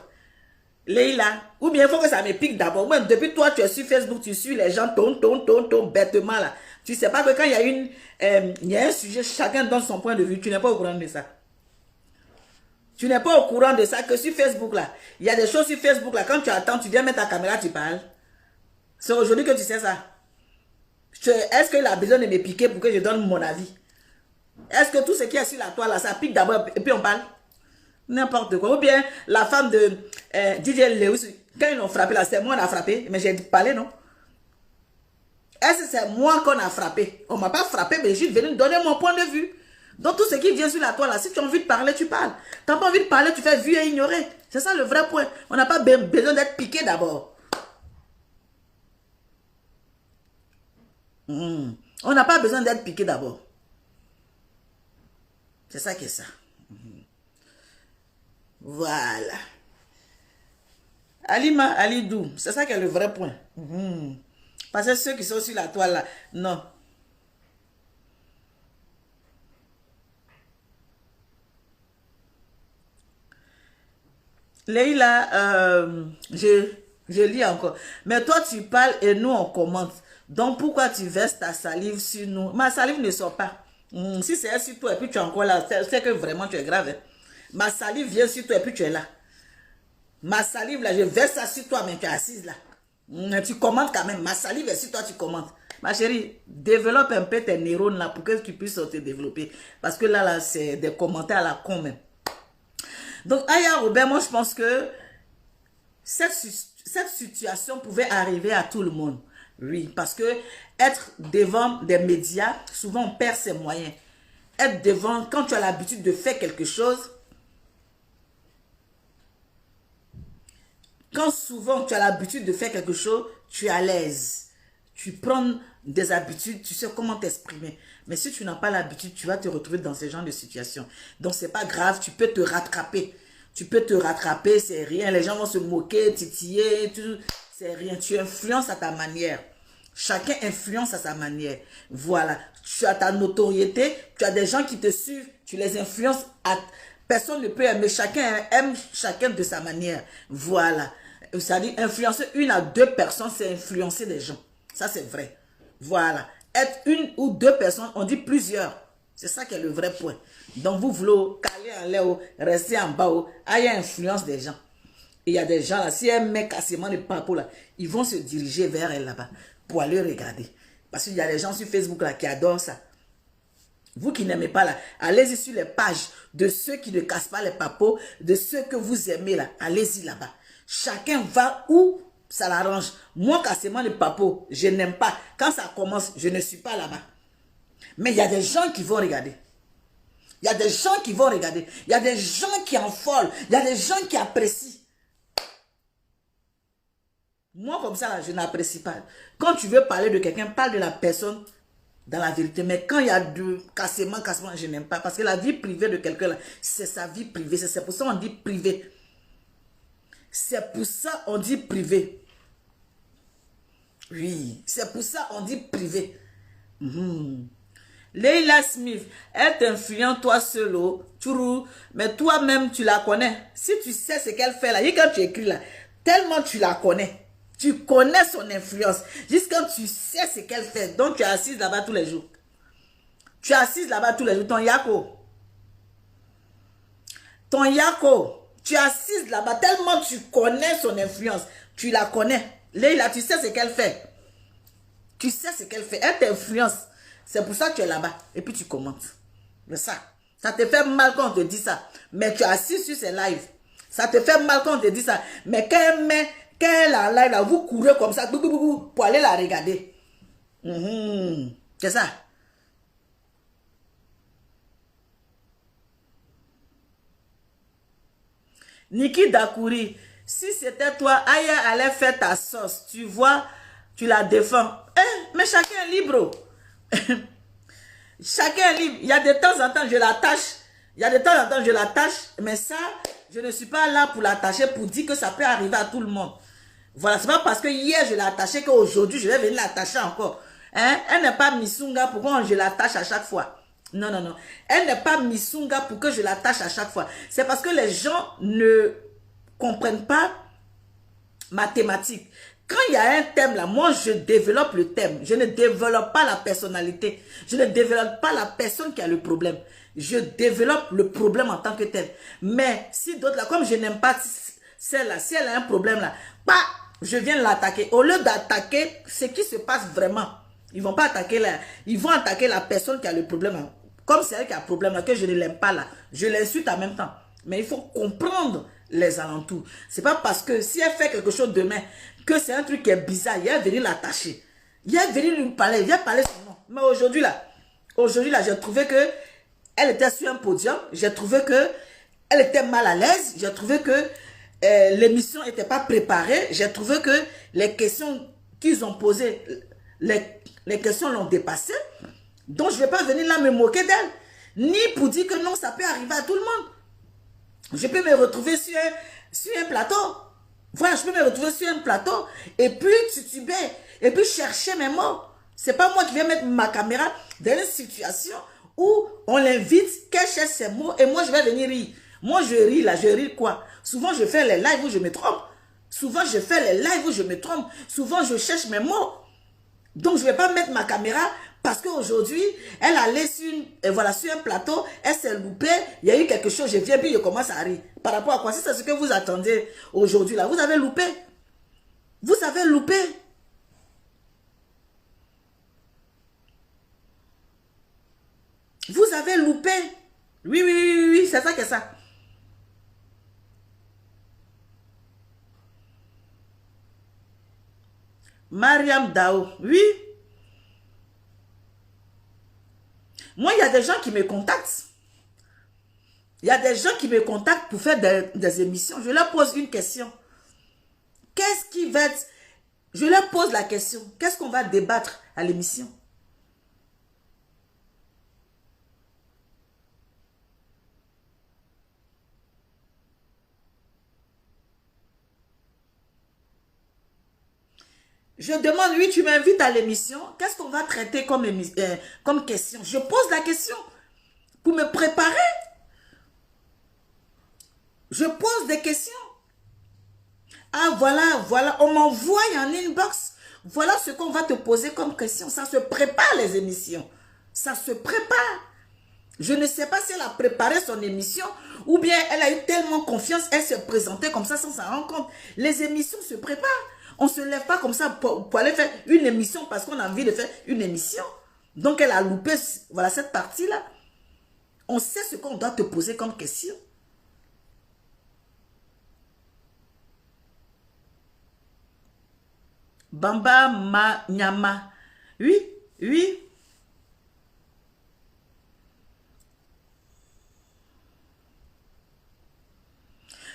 Leila, ou bien il faut que ça me pique d'abord. Moi, depuis toi, tu es sur Facebook, tu suis les gens, bêtement, là. Tu sais pas que quand il y a un sujet, chacun donne son point de vue. Tu n'es pas au courant de ça. Tu n'es pas au courant de ça que sur Facebook, là. Il y a des choses sur Facebook, là. Quand tu attends, tu viens mettre ta caméra, tu parles. C'est aujourd'hui que tu sais ça. Est-ce qu'il a besoin de me piquer pour que je donne mon avis? Est-ce que tout ce qui est sur la toile, là, ça pique d'abord et puis on parle? N'importe quoi. Ou bien la femme de DJ Lewis, quand ils l'ont frappé, là, c'est moi qui a frappé, mais j'ai parlé, non? Est-ce que c'est moi qu'on a frappé? On ne m'a pas frappé, mais je suis venu donner mon point de vue. Donc tout ce qui vient sur la toile, là, si tu as envie de parler, tu parles. Tu n'as pas envie de parler, tu fais vu et ignorer. C'est ça le vrai point. On n'a pas besoin d'être piqué d'abord. On n'a pas besoin d'être piqué d'abord. C'est ça qui est ça. Voilà. Alima Alidou, c'est ça qui est le vrai point. Parce que ceux qui sont sur la toile là, non. Leïla, je lis encore. Mais toi tu parles et nous on commente. Donc pourquoi tu verses ta salive sur nous? Ma salive ne sort pas. Si c'est sur toi et puis tu es encore là, c'est que vraiment tu es grave. Hein? Ma salive vient sur toi et puis tu es là. Ma salive là, je verse ça sur toi, mais tu es assise là. Tu commentes quand même. Ma salive est sur toi, tu commentes. Ma chérie, développe un peu tes neurones là pour que tu puisses te développer. Parce que là c'est des commentaires à la con même. Donc, Aya Robert, moi je pense que cette situation pouvait arriver à tout le monde. Oui, parce que être devant des médias, souvent on perd ses moyens. Être devant, quand tu as l'habitude de faire quelque chose, quand souvent tu as l'habitude de faire quelque chose, tu es à l'aise. Tu prends des habitudes, tu sais comment t'exprimer. Mais si tu n'as pas l'habitude, tu vas te retrouver dans ce genre de situation. Donc, c'est pas grave, tu peux te rattraper. Tu peux te rattraper, c'est rien. Les gens vont se moquer, titiller, c'est rien. Tu influences à ta manière. Chacun influence à sa manière. Voilà. Tu as ta notoriété, tu as des gens qui te suivent, tu les influences. Personne ne peut aimer. Chacun aime chacun de sa manière. Voilà. C'est-à-dire, influencer 1 à 2 personnes, c'est influencer des gens. Ça, c'est vrai. Voilà. Être 1 ou 2 personnes, on dit plusieurs. C'est ça qui est le vrai point. Donc, vous voulez caler en l'air, rester en bas, il y a influence des gens. Et il y a des gens là, si un mec a seulement les papos là, ils vont se diriger vers elle là-bas pour aller regarder. Parce qu'il y a des gens sur Facebook là qui adorent ça. Vous qui n'aimez pas là, allez-y sur les pages de ceux qui ne cassent pas les papos, de ceux que vous aimez là, allez-y là-bas. Chacun va où ça l'arrange. Moi, cassement les papos, je n'aime pas. Quand ça commence, je ne suis pas là-bas. Mais il y a des gens qui vont regarder. Il y a des gens qui vont regarder. Il y a des gens qui en folent. Il y a des gens qui apprécient. Moi, comme ça, là, je n'apprécie pas. Quand tu veux parler de quelqu'un, parle de la personne dans la vérité. Mais quand il y a de cassement, je n'aime pas. Parce que la vie privée de quelqu'un, c'est sa vie privée. C'est pour ça qu'on dit privé. C'est pour ça qu'on dit privé. Oui, c'est pour ça qu'on dit privé. Leila Smith, elle t'influence toi seul, mais toi-même tu la connais. Si tu sais ce qu'elle fait là, et quand tu écris là, tellement tu la connais. Tu connais son influence. Jusqu'à quand tu sais ce qu'elle fait. Donc tu es assise là-bas tous les jours. Tu es assise là-bas tous les jours. Ton Yako. Tu es assise là-bas tellement tu connais son influence. Tu la connais. Leila, tu sais ce qu'elle fait. Tu sais ce qu'elle fait. Elle t'influence. C'est pour ça que tu es là-bas. Et puis tu commentes. Mais ça te fait mal quand on te dit ça. Mais tu es assis sur ces lives. Ça te fait mal quand on te dit ça. Mais quand elle est en live, là, vous courez comme ça pour aller la regarder. C'est ça. Niki Dakouri, si c'était toi, Aya allait faire ta sauce. Tu vois, tu la défends. Mais chacun est libre. Chacun est libre. Il y a de temps en temps, je l'attache. Il y a de temps en temps, je l'attache, mais ça, je ne suis pas là pour l'attacher, pour dire que ça peut arriver à tout le monde. Voilà, c'est pas parce que hier, je l'ai attaché qu'aujourd'hui, je vais venir l'attacher encore. Hein? Elle n'est pas Missunga pour que je l'attache à chaque fois. Non, non, non. Elle n'est pas Missunga pour que je l'attache à chaque fois. C'est parce que les gens ne comprennent pas ma thématique. Quand il y a un thème là, moi je développe le thème. Je ne développe pas la personnalité. Je ne développe pas la personne qui a le problème. Je développe le problème en tant que tel. Mais si d'autres là, comme je n'aime pas celle-là, si elle a un problème là, bah, je viens l'attaquer. Au lieu d'attaquer ce qui se passe vraiment, ils vont pas attaquer là. Ils vont attaquer la personne qui a le problème là. Comme c'est elle qui a le problème là, que je ne l'aime pas là. Je l'insulte en même temps. Mais il faut comprendre les alentours. C'est pas parce que si elle fait quelque chose demain, que c'est un truc qui est bizarre, il va venir l'attacher. Il va venir lui parler, il va parler son nom. Mais aujourd'hui là, j'ai trouvé que elle était sur un podium, j'ai trouvé que elle était mal à l'aise, j'ai trouvé que l'émission n'était pas préparée, j'ai trouvé que les questions qu'ils ont posées, les questions l'ont dépassé. Donc je ne vais pas venir là me moquer d'elle, ni pour dire que non, ça peut arriver à tout le monde. Je peux me retrouver sur un plateau. Voilà, je peux me retrouver sur un plateau et puis tituber, et puis chercher mes mots. C'est pas moi qui vais mettre ma caméra dans une situation où on l'invite, qu'elle cherche ses mots et moi je vais venir rire. Moi je ris là, je ris quoi? Souvent je fais les lives où je me trompe. Souvent je fais les lives où je me trompe. Souvent je cherche mes mots. Donc je ne vais pas mettre ma caméra parce qu'aujourd'hui, elle allait sur un plateau, elle s'est loupée, il y a eu quelque chose, je viens puis je commence à rire. Par rapport à quoi? Si c'est ce que vous attendez aujourd'hui là, vous avez loupé. Vous avez loupé. Vous avez loupé. Oui, oui, oui, oui, oui, c'est ça que ça. Mariam Dao, oui. Moi, il y a des gens qui me contactent. Il y a des gens qui me contactent pour faire des émissions. Je leur pose une question. Qu'est-ce qui va être... Je leur pose la question. Qu'est-ce qu'on va débattre à l'émission? Je demande, oui, tu m'invites à l'émission. Qu'est-ce qu'on va traiter comme question? Je pose la question pour me préparer. Je pose des questions. Ah, voilà, on m'envoie en inbox. Voilà ce qu'on va te poser comme question. Ça se prépare les émissions. Ça se prépare. Je ne sais pas si elle a préparé son émission ou bien elle a eu tellement confiance, elle s'est présentée comme ça sans s'en rendre compte. Les émissions se préparent. On ne se lève pas comme ça pour aller faire une émission parce qu'on a envie de faire une émission. Donc elle a loupé, voilà, cette partie-là. On sait ce qu'on doit te poser comme question. Bamba Ma Nyama. Oui, oui.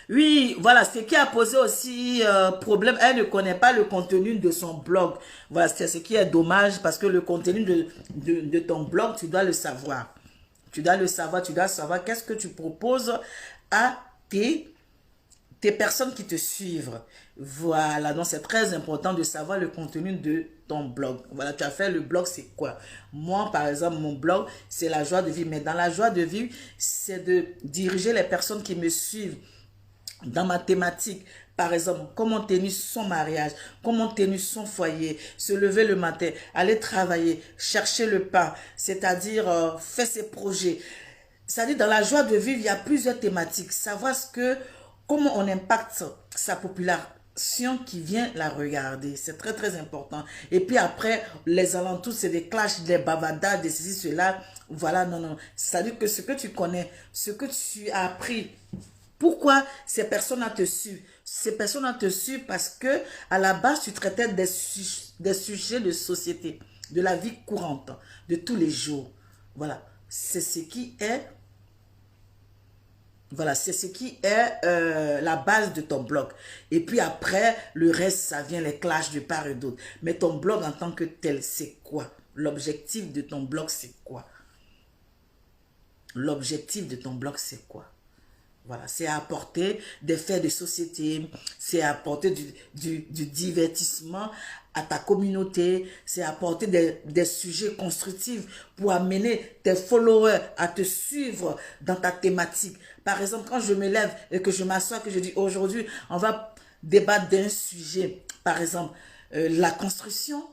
Oui, voilà, ce qui a posé aussi problème, elle ne connaît pas le contenu de son blog. Voilà, c'est ce qui est dommage parce que le contenu de ton blog, tu dois le savoir. Tu dois le savoir, tu dois savoir qu'est-ce que tu proposes à tes personnes qui te suivent. Voilà, donc c'est très important de savoir le contenu de ton blog. Voilà, tu as fait le blog, c'est quoi? Moi, par exemple, mon blog, c'est la joie de vivre. Mais dans la joie de vivre, c'est de diriger les personnes qui me suivent dans ma thématique. Par exemple, comment tenir son mariage, comment tenir son foyer, se lever le matin, aller travailler, chercher le pain, c'est-à-dire faire ses projets. C'est-à-dire, dans la joie de vivre, il y a plusieurs thématiques. Savoir comment on impacte sa population qui vient la regarder. C'est très, très important. Et puis après, les alentours, c'est des clashs, des bavadas, des ceci, cela. Voilà, non, non. C'est-à-dire que ce que tu connais, ce que tu as appris, pourquoi ces personnes te suivent? Ces personnes te suivent parce que à la base, tu traitais des sujets de société, de la vie courante, de tous les jours. Voilà, c'est ce qui est, voilà, c'est ce qui est la base de ton blog. Et puis après, le reste, ça vient les clashs de part et d'autre. Mais ton blog en tant que tel, c'est quoi? L'objectif de ton blog, c'est quoi? l'objectif de ton blog, c'est quoi? Voilà, c'est apporter des faits de société, c'est apporter du divertissement à ta communauté, c'est apporter des sujets constructifs pour amener tes followers à te suivre dans ta thématique. Par exemple, quand je me lève et que je m'assois, que je dis aujourd'hui, on va débattre d'un sujet, par exemple, la construction.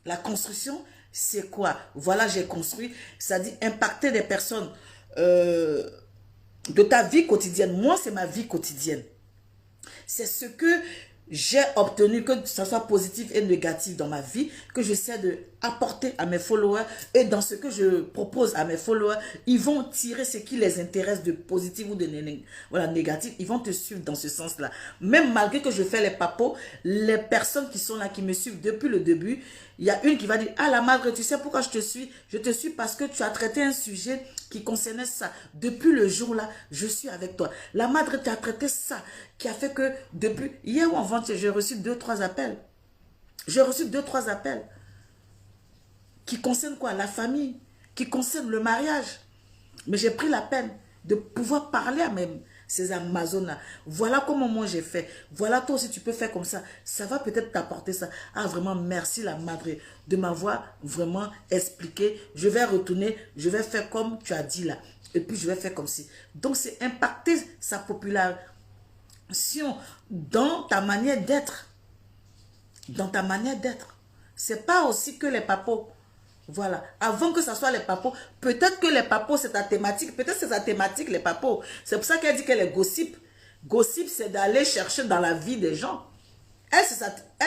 La construction, c'est quoi? Voilà, j'ai construit, c'est-à-dire impacter des personnes de ta vie quotidienne. Moi, c'est ma vie quotidienne. C'est ce que j'ai obtenu, que ce soit positif et négatif dans ma vie, que j'essaie de apporter à mes followers. Et dans ce que je propose à mes followers, ils vont tirer ce qui les intéresse de positif ou de négatif. Ils vont te suivre dans ce sens-là. Même malgré que je fais les papos, les personnes qui sont là, qui me suivent depuis le début, il y a une qui va dire, ah la madre, tu sais pourquoi je te suis? Je te suis parce que tu as traité un sujet qui concernait ça. Depuis le jour-là, je suis avec toi. La madre, tu as traité ça, qui a fait que depuis hier ou avant-hier, j'ai reçu 2-3 appels. J'ai reçu 2-3 appels qui concernent quoi? La famille, qui concernent le mariage. Mais j'ai pris la peine de pouvoir parler à ces Amazones-là. Voilà comment moi j'ai fait. Voilà, toi aussi tu peux faire comme ça. Ça va peut-être t'apporter ça. Ah vraiment, merci la madre de m'avoir vraiment expliqué. Je vais retourner, je vais faire comme tu as dit là. Et puis je vais faire comme ci. Donc c'est impacter sa population dans ta manière d'être. Dans ta manière d'être. C'est pas aussi que les papos. Voilà. Avant que ce soit les papos, peut-être que les papos, c'est ta thématique. Peut-être c'est sa thématique, les papos. C'est pour ça qu'elle dit qu'elle est gossip. Gossip, c'est d'aller chercher dans la vie des gens. Elle,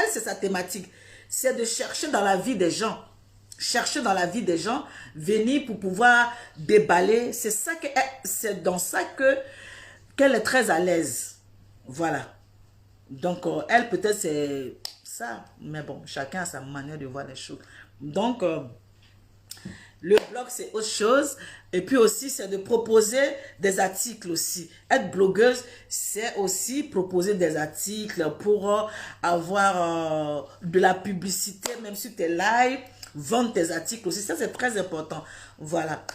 c'est sa thématique. C'est de chercher dans la vie des gens. Chercher dans la vie des gens, venir pour pouvoir déballer. C'est dans ça qu'elle est très à l'aise. Voilà. Donc, elle, peut-être, c'est ça. Mais bon, chacun a sa manière de voir les choses. Donc, le blog, c'est autre chose. Et puis aussi, c'est de proposer des articles aussi. Être blogueuse, c'est aussi proposer des articles pour avoir de la publicité, même sur tes lives, vendre tes articles aussi. Ça, c'est très important. Voilà.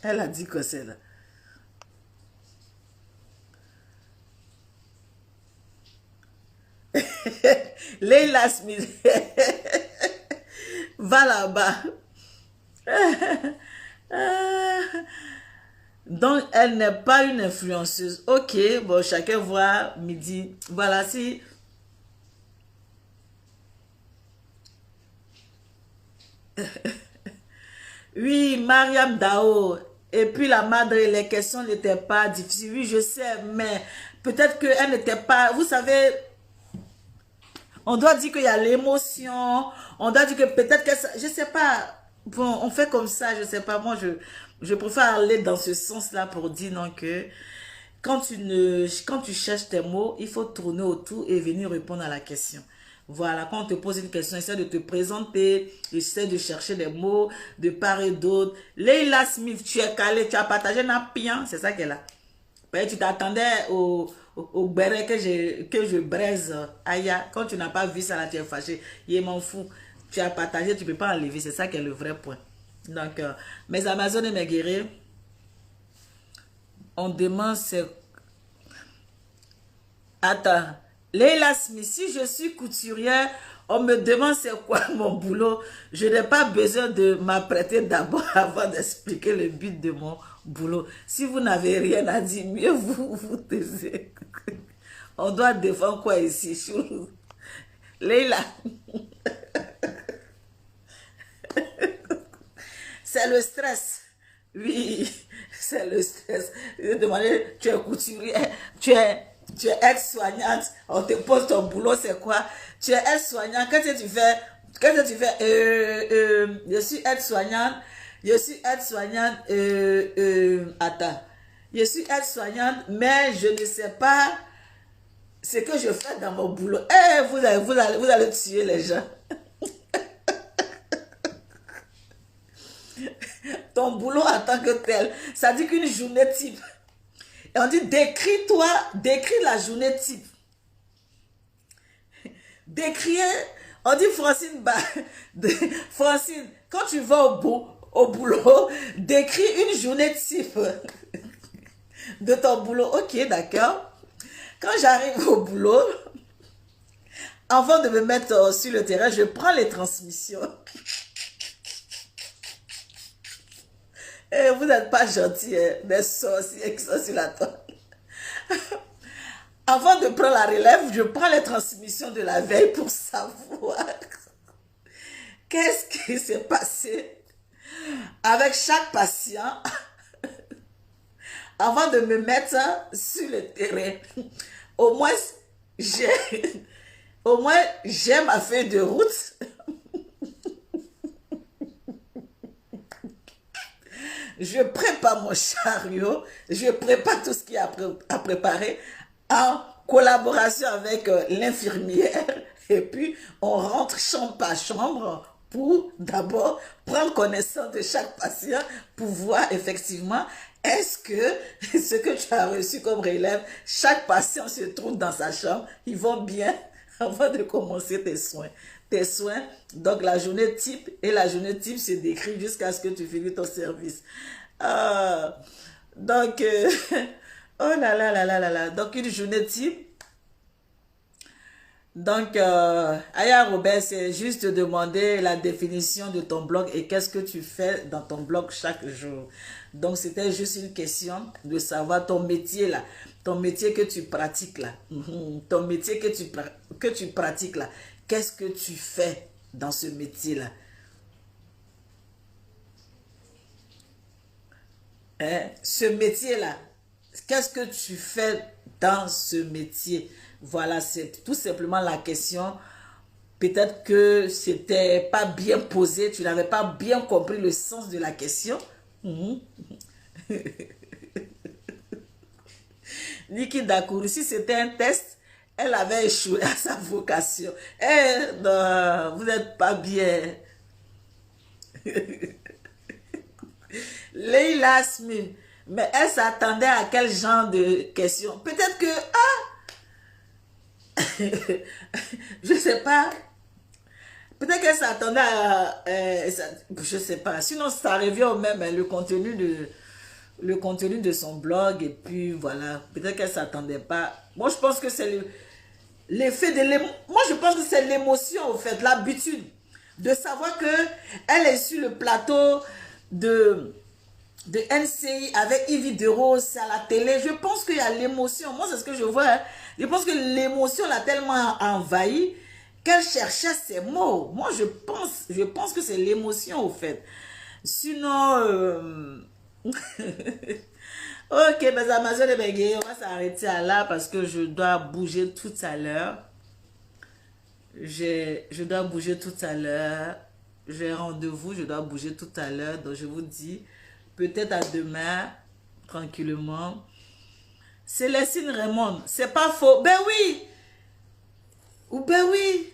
Elle a dit que c'est là. Leila Smith. Va là-bas. Donc, elle n'est pas une influenceuse. Ok, bon, chacun voit midi. Voilà, si. Oui, Mariam Dao. Et puis la madre, les questions n'étaient pas difficiles. Oui, je sais, mais peut-être qu'elle n'était pas... Vous savez, on doit dire qu'il y a l'émotion. On doit dire que peut-être que... Je sais pas. Bon, on fait comme ça, je sais pas. Moi, je préfère aller dans ce sens-là pour dire non que... Quand tu cherches tes mots, il faut tourner autour et venir répondre à la question. Voilà, quand on te pose une question, essaie de te présenter, essaie de chercher des mots de part et d'autre. Leila Smith, tu es calé, tu as partagé Napian, c'est ça qu'elle a. Tu t'attendais au béret que je braise. Aya, quand tu n'as pas vu ça là, tu es fâché. Il m'en fout. Tu as partagé, tu ne peux pas enlever. C'est ça qui est le vrai point. Donc, mes Amazones et mes guerriers, on demande c'est... Attends. Leila Smith, si je suis couturière, on me demande c'est quoi mon boulot. Je n'ai pas besoin de m'apprêter d'abord avant d'expliquer le but de mon boulot. Si vous n'avez rien à dire, mieux vous taisez. On doit défendre quoi ici, chou? Leila. C'est le stress. Oui, c'est le stress. Je demandais, tu es couturière, tu es aide-soignante, on te pose ton boulot, c'est quoi? Tu es aide-soignante, qu'est-ce que tu fais? Je suis aide-soignante, attends, je suis aide-soignante, mais je ne sais pas ce que je fais dans mon boulot. Eh, vous allez tuer les gens. Ton boulot en tant que tel, ça dit qu'une journée type. Et on dit, décris la journée type. Décrire, on dit Francine, Francine, quand tu vas au boulot, décris une journée type de ton boulot. Ok, d'accord. Quand j'arrive au boulot, avant de me mettre sur le terrain, je prends les transmissions. Et vous n'êtes pas gentils, hein, des sorciers qui sont sur la toile. Avant de prendre la relève, je prends les transmissions de la veille pour savoir qu'est-ce qui s'est passé avec chaque patient avant de me mettre sur le terrain. Au moins, j'ai ma feuille de route. Je prépare mon chariot, je prépare tout ce qu'il y a à préparer en collaboration avec l'infirmière. Et puis, on rentre chambre par chambre pour d'abord prendre connaissance de chaque patient pour voir effectivement est-ce que ce que tu as reçu comme relève, chaque patient se trouve dans sa chambre, ils vont bien avant de commencer tes soins. Tes soins, donc la journée type, et la journée type se décrit jusqu'à ce que tu finisses ton service. Donc, oh là là là là là là, donc une journée type. Donc, Aya Robert, c'est juste de demander la définition de ton blog et qu'est-ce que tu fais dans ton blog chaque jour. Donc, c'était juste une question de savoir ton métier là, ton métier que tu pratiques là, ton métier que tu pratiques là. Qu'est-ce que tu fais dans ce métier là? Hein? Ce métier là, qu'est-ce que tu fais dans ce métier? Voilà, c'est tout simplement la question. Peut-être que c'était pas bien posé, tu n'avais pas bien compris le sens de la question. Niki Dakourou, si c'était un test, elle avait échoué à sa vocation. Eh, non, vous n'êtes pas bien. Leila Asmin, mais elle s'attendait à quel genre de question? Peut-être que, je sais pas. Peut-être qu'elle s'attendait à... je sais pas. Sinon, ça revient au même, hein, le contenu de son blog. Et puis, voilà. Peut-être qu'elle s'attendait pas. Moi, je pense que c'est l'effet de l'émotion. Moi, je pense que c'est l'émotion, au fait. L'habitude de savoir que elle est sur le plateau de NCI avec Yves de Rose, c'est à la télé. Je pense qu'il y a l'émotion. Moi, c'est ce que je vois. Hein. Je pense que l'émotion l'a tellement envahi qu'elle cherchait ses mots. Moi, je pense que c'est l'émotion, au fait. Sinon, ok, mes Amazones et Bégué, on va s'arrêter là parce que je dois bouger tout à l'heure. Je dois bouger tout à l'heure. J'ai rendez-vous, je dois bouger tout à l'heure. Donc, je vous dis, peut-être à demain, tranquillement. Célestine Raymond, c'est pas faux. Ben oui! Ou ben oui!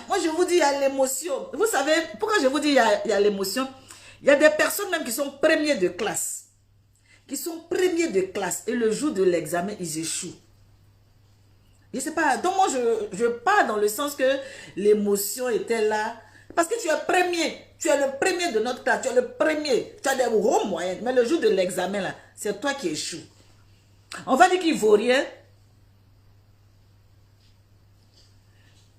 Moi, je vous dis, il y a l'émotion. Vous savez, pourquoi je vous dis il y a l'émotion? Il y a des personnes même qui sont premiers de classe. Qui sont premiers de classe. Et le jour de l'examen, ils échouent. Je sais pas. Donc, moi, je pars dans le sens que l'émotion était là. Parce que tu es premier. Tu es le premier de notre classe. Tu es le premier. Tu as des gros moyens. Mais le jour de l'examen, là, c'est toi qui échoues. On va dire qu'il ne vaut rien.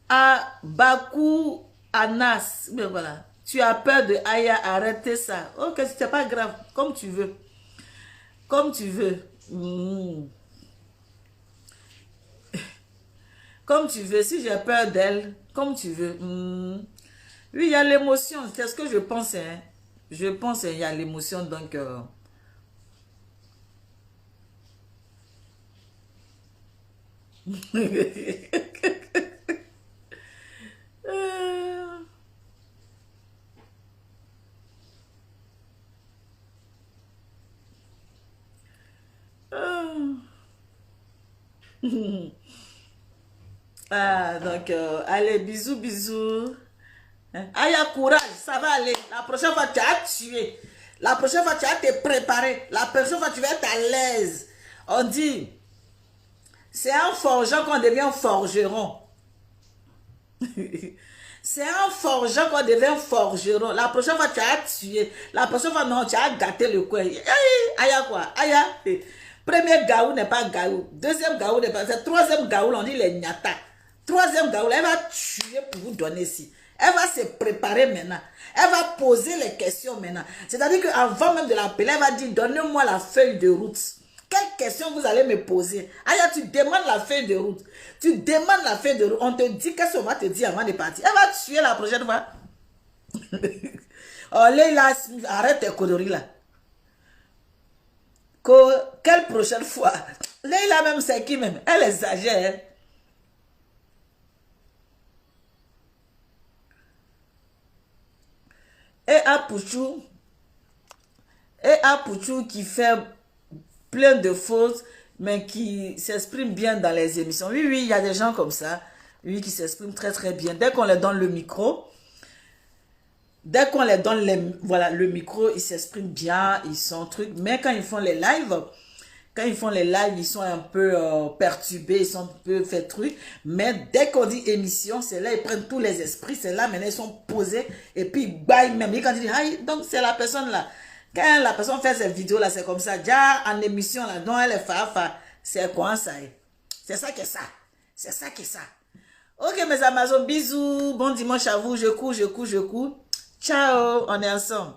À Bakou Anas. Mais voilà. Tu as peur de Aya, arrêtez ça. Ok, c'est pas grave. Comme tu veux. Comme tu veux. Comme tu veux. Si j'ai peur d'elle, comme tu veux. Oui, il y a l'émotion. C'est ce que je pense. Hein. Je pense qu'il y a l'émotion. Donc... donc, allez, bisous, bisous. Hein? Aya, courage, ça va aller. La prochaine fois, tu as tué. La prochaine fois, tu vas te préparer. La prochaine fois, tu vas être à l'aise. On dit, c'est en forgeant qu'on devient forgeron. C'est en forgeant qu'on devient forgeron. La prochaine fois, tu as tué. La prochaine fois, non, tu as gâté le coin. Aïe, quoi? Aïe. Premier gaou n'est pas gaou. Deuxième gaou n'est pas... Troisième gaou, on dit les nyata. Troisième gaou, elle va tuer pour vous donner ici. Elle va se préparer maintenant. Elle va poser les questions maintenant. C'est-à-dire qu'avant même de l'appeler, elle va dire, donnez-moi la feuille de route. Quelle question vous allez me poser? Aya, tu demandes la feuille de route. Tu demandes la feuille de route. On te dit qu'est-ce qu'on va te dire avant de partir. Elle va tuer la prochaine fois. Oh, Leila, arrête tes conneries là. Quelle prochaine fois? Leila même, c'est qui même? Elle exagère. Hein? Et à Pouchou qui fait plein de fautes, mais qui s'exprime bien dans les émissions. Oui, il y a des gens comme ça, oui, qui s'expriment très, très bien. Dès qu'on leur donne le micro, voilà, le micro, ils s'expriment bien, ils sont trucs. Mais quand ils font les lives, ils sont un peu perturbés, ils sont un peu fait truc. Mais dès qu'on dit émission, c'est là, ils prennent tous les esprits, c'est là, maintenant ils sont posés, et puis ils baillent même. Et quand ils disent, ah, donc c'est la personne là. Quand la personne fait cette vidéo là, c'est comme ça. Déjà en émission là, donc elle est fa. C'est quoi ça? C'est ça que ça. C'est ça que ça. Ok mes Amazones, bisous. Bon dimanche à vous. Je cours. Ciao, on est ensemble.